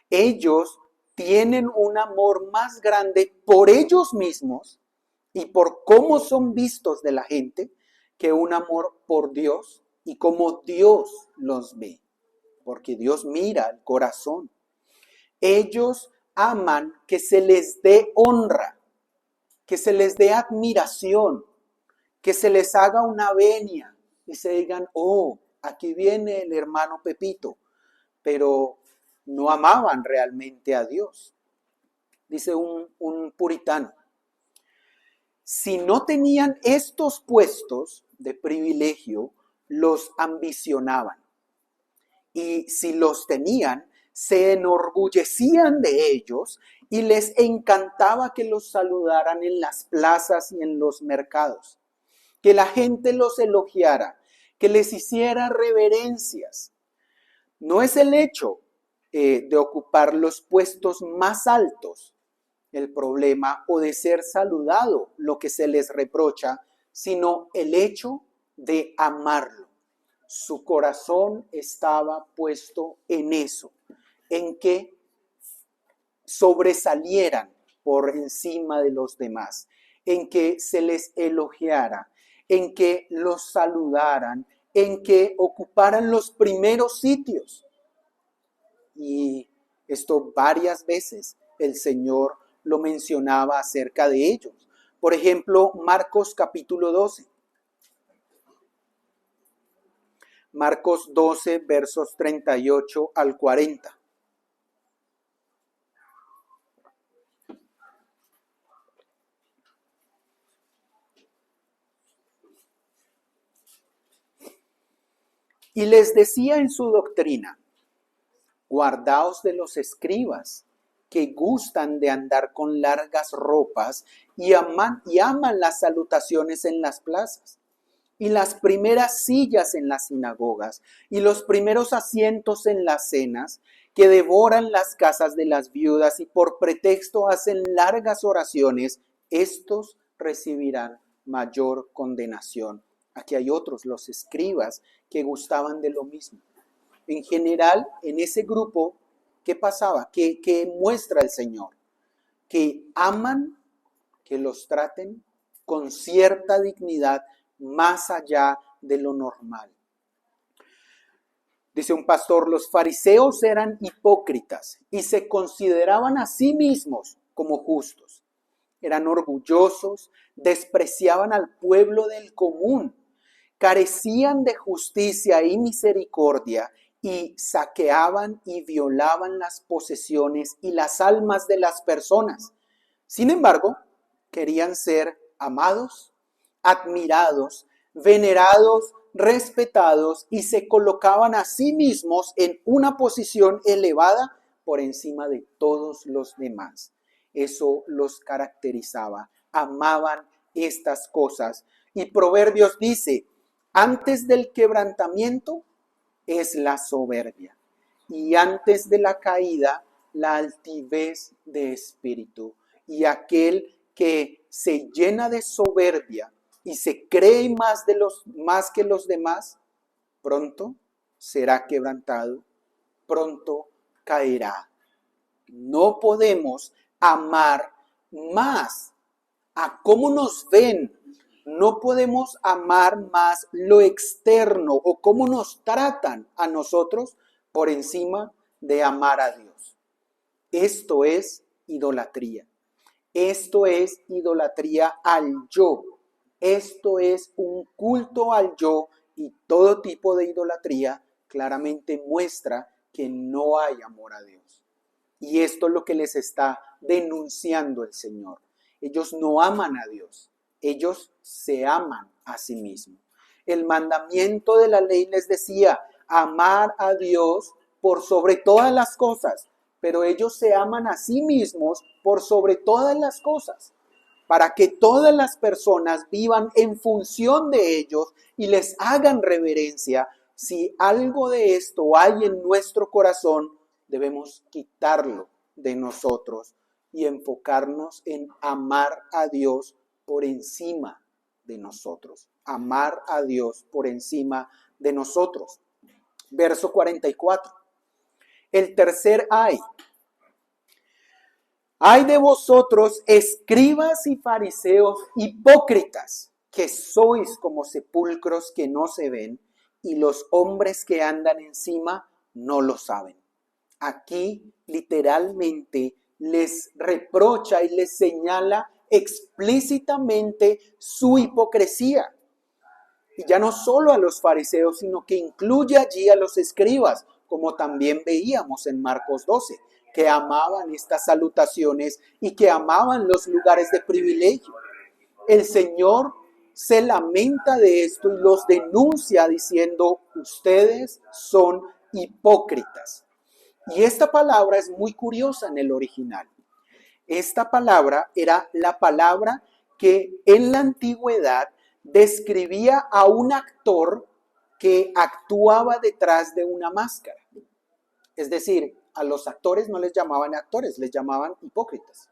[SPEAKER 1] Ellos tienen un amor más grande por ellos mismos y por cómo son vistos de la gente que un amor por Dios y cómo Dios los ve. Porque Dios mira el corazón. Ellos aman que se les dé honra, que se les dé admiración, que se les haga una venia y se digan, oh, aquí viene el hermano Pepito, pero no amaban realmente a Dios. Dice un puritano, si no tenían estos puestos de privilegio, los ambicionaban. Y si los tenían, se enorgullecían de ellos y les encantaba que los saludaran en las plazas y en los mercados, que la gente los elogiara, que les hiciera reverencias. No es el hecho de ocupar los puestos más altos el problema o de ser saludado lo que se les reprocha, sino el hecho de amarlo. Su corazón estaba puesto en eso, en que sobresalieran por encima de los demás, en que se les elogiara, en que los saludaran, en que ocuparan los primeros sitios. Y esto varias veces el Señor lo mencionaba acerca de ellos. Por ejemplo, Marcos capítulo 12. Marcos 12, versos 38 al 40. Y les decía en su doctrina, guardaos de los escribas, que gustan de andar con largas ropas y aman las salutaciones en las plazas, y las primeras sillas en las sinagogas, y los primeros asientos en las cenas, que devoran las casas de las viudas y por pretexto hacen largas oraciones, estos recibirán mayor condenación. Aquí hay otros, los escribas, que gustaban de lo mismo. En general, en ese grupo, ¿qué pasaba? ¿Qué muestra el Señor? Que aman que los traten con cierta dignidad más allá de lo normal. Dice un pastor, los fariseos eran hipócritas y se consideraban a sí mismos como justos. Eran orgullosos, despreciaban al pueblo del común, carecían de justicia y misericordia y saqueaban y violaban las posesiones y las almas de las personas. Sin embargo, querían ser amados, admirados, venerados, respetados y se colocaban a sí mismos en una posición elevada por encima de todos los demás. Eso los caracterizaba. Amaban estas cosas. Y Proverbios dice, Antes del quebrantamiento es la soberbia y antes de la caída la altivez de espíritu. Y aquel que se llena de soberbia y se cree más que los demás, pronto será quebrantado, pronto caerá. No podemos amar más a cómo nos ven. No podemos amar más lo externo o cómo nos tratan a nosotros por encima de amar a Dios. Esto es idolatría. Esto es idolatría al yo. Esto es un culto al yo y todo tipo de idolatría claramente muestra que no hay amor a Dios. Y esto es lo que les está denunciando el Señor. Ellos no aman a Dios, ellos se aman a sí mismos. El mandamiento de la ley les decía amar a Dios por sobre todas las cosas, pero ellos se aman a sí mismos por sobre todas las cosas, para que todas las personas vivan en función de ellos y les hagan reverencia. Si algo de esto hay en nuestro corazón, debemos quitarlo de nosotros y enfocarnos en amar a Dios por encima de nosotros. Amar a Dios por encima de nosotros. Verso 44. El tercer ay. Ay de vosotros, escribas y fariseos hipócritas, que sois como sepulcros que no se ven, y los hombres que andan encima no lo saben. Aquí literalmente les reprocha y les señala explícitamente su hipocresía. Y ya no solo a los fariseos, sino que incluye allí a los escribas, como también veíamos en Marcos 12, que amaban estas salutaciones y que amaban los lugares de privilegio. El Señor se lamenta de esto y los denuncia diciendo, ustedes son hipócritas. Y esta palabra es muy curiosa en el original. Esta palabra era la palabra que en la antigüedad describía a un actor que actuaba detrás de una máscara. Es decir, a los actores no les llamaban actores, les llamaban hipócritas.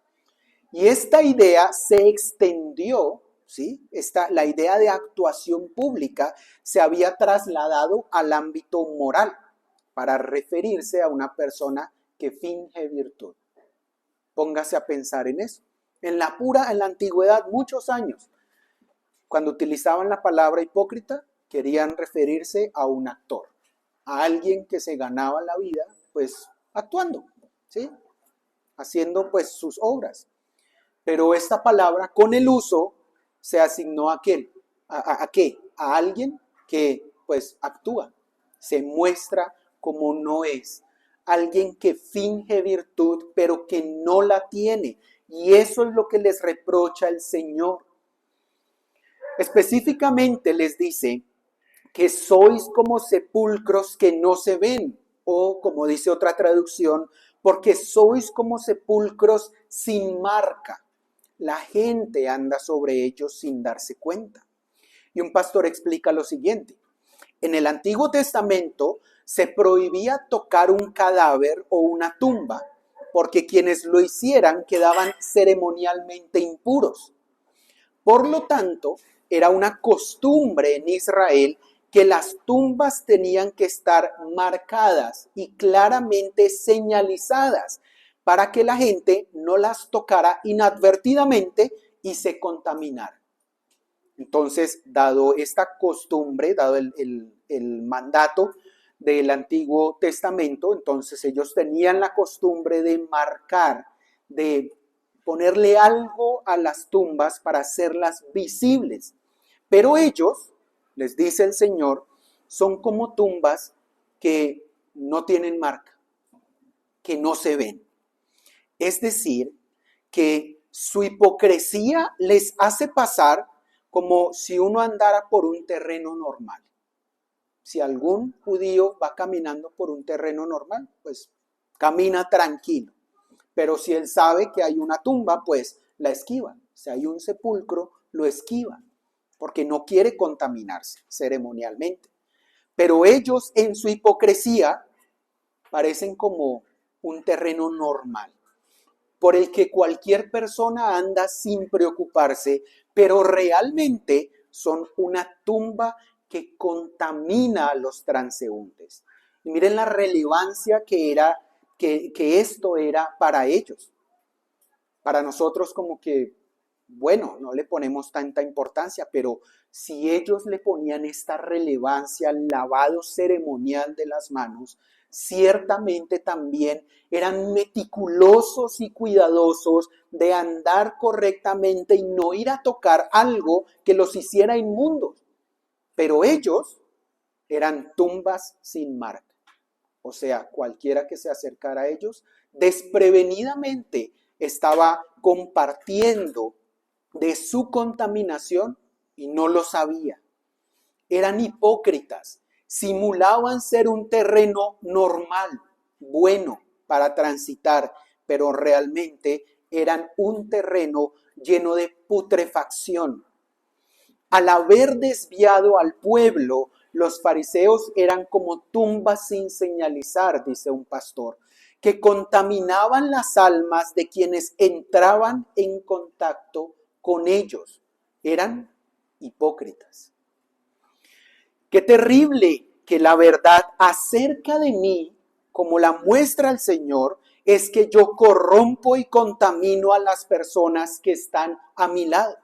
[SPEAKER 1] Y esta idea se extendió, ¿sí? La idea de actuación pública se había trasladado al ámbito moral para referirse a una persona que finge virtud. Póngase a pensar en eso. En la antigüedad, muchos años, cuando utilizaban la palabra hipócrita, querían referirse a un actor, a alguien que se ganaba la vida, pues, actuando, ¿sí? Haciendo, pues, sus obras. Pero esta palabra, con el uso, se asignó a ¿qué? A alguien que, pues, actúa, se muestra como no es. Alguien que finge virtud, pero que no la tiene. Y eso es lo que les reprocha el Señor. Específicamente les dice que sois como sepulcros que no se ven, o como dice otra traducción, porque sois como sepulcros sin marca. La gente anda sobre ellos sin darse cuenta. Y un pastor explica lo siguiente. En el Antiguo Testamento se prohibía tocar un cadáver o una tumba, porque quienes lo hicieran quedaban ceremonialmente impuros. Por lo tanto, era una costumbre en Israel que las tumbas tenían que estar marcadas y claramente señalizadas para que la gente no las tocara inadvertidamente y se contaminara. Entonces, dado esta costumbre, dado el mandato del Antiguo Testamento, entonces ellos tenían la costumbre de marcar, de ponerle algo a las tumbas para hacerlas visibles. Pero ellos, les dice el Señor, son como tumbas que no tienen marca, que no se ven. Es decir, que su hipocresía les hace pasar como si uno andara por un terreno normal. Si algún judío va caminando por un terreno normal, pues camina tranquilo. Pero si él sabe que hay una tumba, pues la esquiva. Si hay un sepulcro, lo esquiva. porque no quiere contaminarse ceremonialmente. Pero ellos en su hipocresía parecen como un terreno normal, por el que cualquier persona anda sin preocuparse, pero realmente son una tumba que contamina a los transeúntes. Y miren la relevancia que esto era para ellos. Para nosotros como que, bueno, no le ponemos tanta importancia, pero si ellos le ponían esta relevancia al lavado ceremonial de las manos, ciertamente también eran meticulosos y cuidadosos de andar correctamente y no ir a tocar algo que los hiciera inmundos. Pero ellos eran tumbas sin marca. O sea, cualquiera que se acercara a ellos, desprevenidamente estaba compartiendo de su contaminación y no lo sabía. Eran hipócritas, simulaban ser un terreno normal, bueno para transitar, pero realmente eran un terreno lleno de putrefacción. Al haber desviado al pueblo, los fariseos eran como tumbas sin señalizar, dice un pastor, que contaminaban las almas de quienes entraban en contacto con ellos. Eran hipócritas. Qué terrible que la verdad acerca de mí, como la muestra el Señor, es que yo corrompo y contamino a las personas que están a mi lado.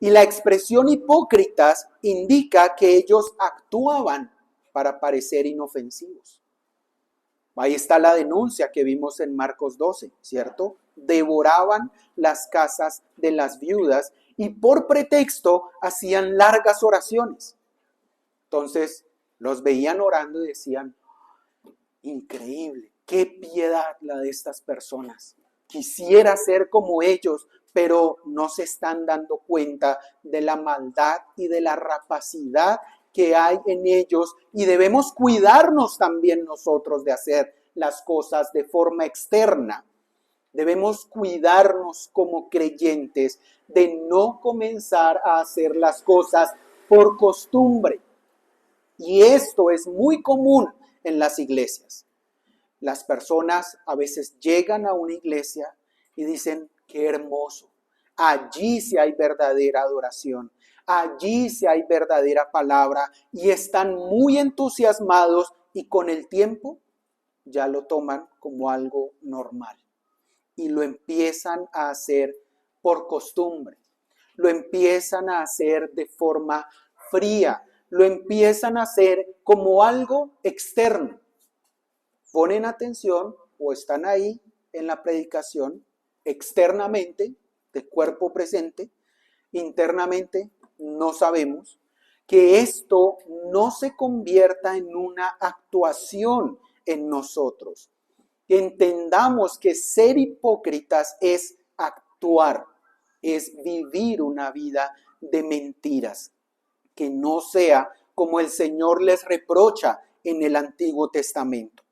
[SPEAKER 1] Y la expresión hipócritas indica que ellos actuaban para parecer inofensivos. Ahí está la denuncia que vimos en Marcos 12, ¿cierto? Devoraban las casas de las viudas y por pretexto hacían largas oraciones. Entonces los veían orando y decían, increíble, qué piedad la de estas personas. Quisiera ser como ellos, pero no se están dando cuenta de la maldad y de la rapacidad que hay en ellos y debemos cuidarnos también nosotros de hacer las cosas de forma externa. Debemos cuidarnos como creyentes de no comenzar a hacer las cosas por costumbre. Y esto es muy común en las iglesias. Las personas a veces llegan a una iglesia y dicen, qué hermoso. Allí sí hay verdadera adoración. Allí sí hay verdadera palabra. Y están muy entusiasmados y con el tiempo ya lo toman como algo normal. Y lo empiezan a hacer por costumbre. Lo empiezan a hacer de forma fría. Lo empiezan a hacer como algo externo. Ponen atención o están ahí en la predicación externamente, de cuerpo presente, internamente no sabemos, que esto no se convierta en una actuación en nosotros. Que entendamos que ser hipócritas es actuar, es vivir una vida de mentiras, que no sea como el Señor les reprocha en el Antiguo Testamento.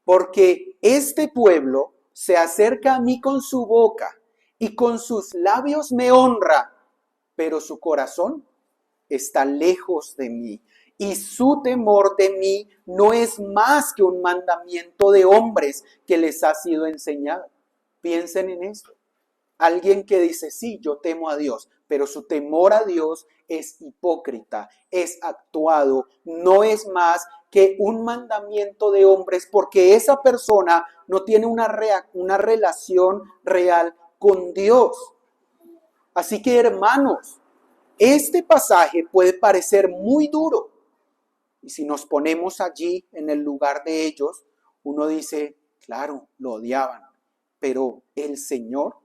[SPEAKER 1] Porque este pueblo se acerca a mí con su boca y con sus labios me honra, pero su corazón está lejos de mí y su temor de mí no es más que un mandamiento de hombres que les ha sido enseñado. Piensen en esto. Alguien que dice, sí, yo temo a Dios, pero su temor a Dios es hipócrita, es actuado, no es más que un mandamiento de hombres, porque esa persona no tiene una relación real con Dios. Así que, hermanos, este pasaje puede parecer muy duro. Y si nos ponemos allí en el lugar de ellos, uno dice, claro, lo odiaban, pero el Señor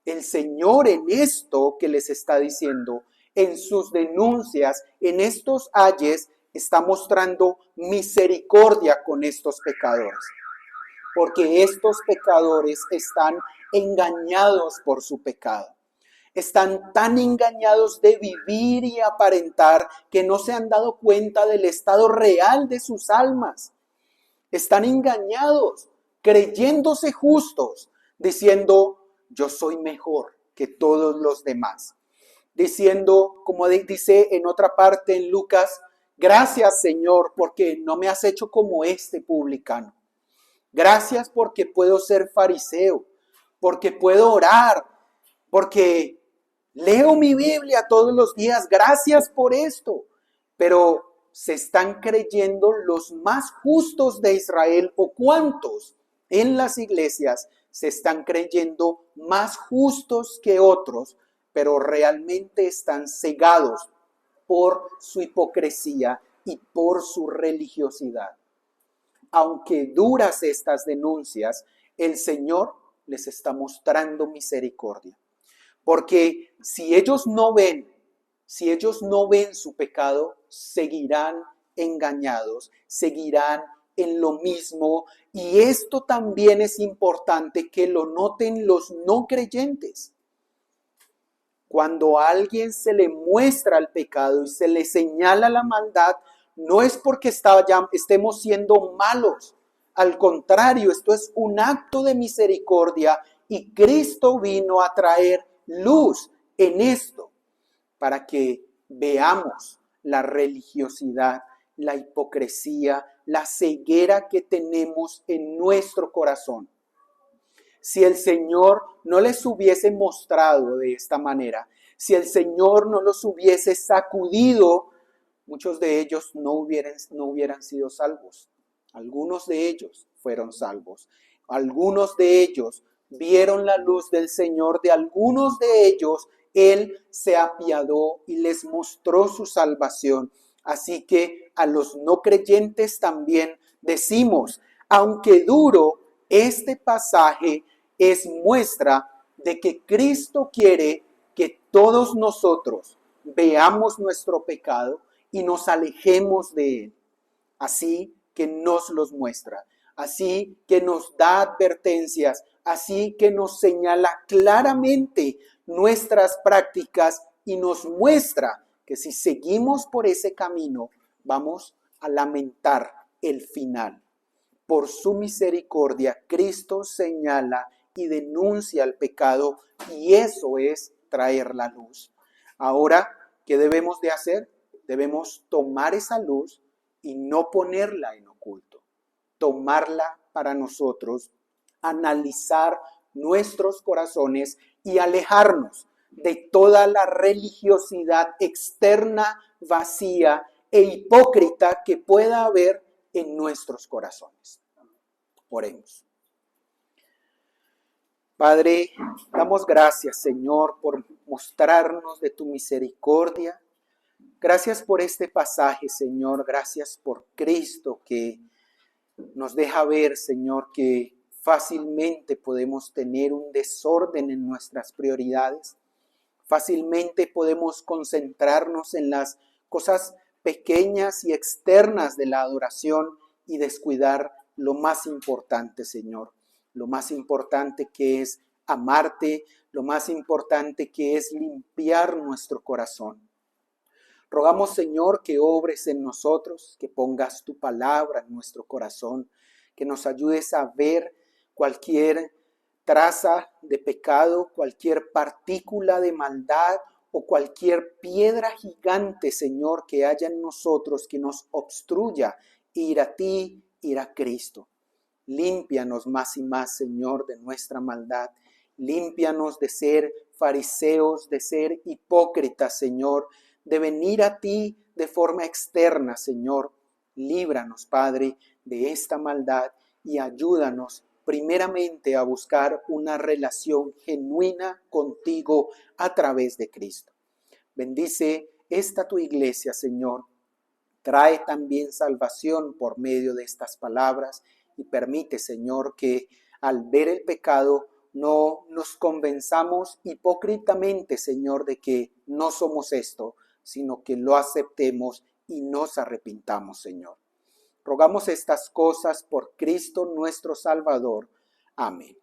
[SPEAKER 1] en esto que les está diciendo, en sus denuncias, en estos ayes, está mostrando misericordia con estos pecadores. Porque estos pecadores están engañados por su pecado. Están tan engañados de vivir y aparentar que no se han dado cuenta del estado real de sus almas. Están engañados, creyéndose justos, diciendo, yo soy mejor que todos los demás. diciendo, como dice en otra parte en Lucas, gracias Señor porque no me has hecho como este publicano. Gracias porque puedo ser fariseo, porque puedo orar, porque leo mi Biblia todos los días. Gracias por esto. Pero se están creyendo los más justos de Israel, o cuántos en las iglesias se están creyendo más justos que otros, pero realmente están cegados por su hipocresía y por su religiosidad. Aunque duras estas denuncias, el Señor les está mostrando misericordia. Porque si ellos no ven su pecado, seguirán engañados, seguirán en lo mismo. Y esto también es importante que lo noten los no creyentes. Cuando a alguien se le muestra el pecado y se le señala la maldad, no es porque estemos siendo malos. Al contrario, esto es un acto de misericordia y Cristo vino a traer luz en esto para que veamos la religiosidad, la hipocresía, la ceguera que tenemos en nuestro corazón. Si el Señor no les hubiese mostrado de esta manera, si el Señor no los hubiese sacudido, muchos de ellos no hubieran sido salvos. Algunos de ellos fueron salvos. Algunos de ellos vieron la luz del Señor. De algunos de ellos Él se apiadó y les mostró su salvación. Así que a los no creyentes también decimos, aunque duro, este pasaje es muestra de que Cristo quiere que todos nosotros veamos nuestro pecado y nos alejemos de él. Así que nos los muestra, así que nos da advertencias, así que nos señala claramente nuestras prácticas y nos muestra que si seguimos por ese camino vamos a lamentar el final. Por su misericordia, Cristo señala y denuncia el pecado, y eso es traer la luz. Ahora, ¿qué debemos de hacer? Debemos tomar esa luz y no ponerla en oculto. Tomarla para nosotros, analizar nuestros corazones y alejarnos de toda la religiosidad externa, vacía e hipócrita que pueda haber en nuestros corazones. Oremos. Padre, damos gracias, Señor, por mostrarnos de tu misericordia. Gracias por este pasaje, Señor. Gracias por Cristo que nos deja ver, Señor, que fácilmente podemos tener un desorden en nuestras prioridades. Fácilmente podemos concentrarnos en las cosas pequeñas y externas de la adoración y descuidar lo más importante, Señor. Lo más importante que es amarte, lo más importante que es limpiar nuestro corazón. Rogamos, Señor, que obres en nosotros, que pongas tu palabra en nuestro corazón, que nos ayudes a ver cualquier traza de pecado, cualquier partícula de maldad o cualquier piedra gigante, Señor, que haya en nosotros que nos obstruya ir a ti, ir a Cristo. Límpianos más y más, Señor, de nuestra maldad. Límpianos de ser fariseos, de ser hipócritas, Señor, de venir a ti de forma externa, Señor. Líbranos, Padre, de esta maldad y ayúdanos primeramente a buscar una relación genuina contigo a través de Cristo. Bendice esta tu iglesia, Señor. Trae también salvación por medio de estas palabras y permite, Señor, que al ver el pecado no nos convenzamos hipócritamente, Señor, de que no somos esto, sino que lo aceptemos y nos arrepintamos, Señor. Rogamos estas cosas por Cristo nuestro Salvador. Amén.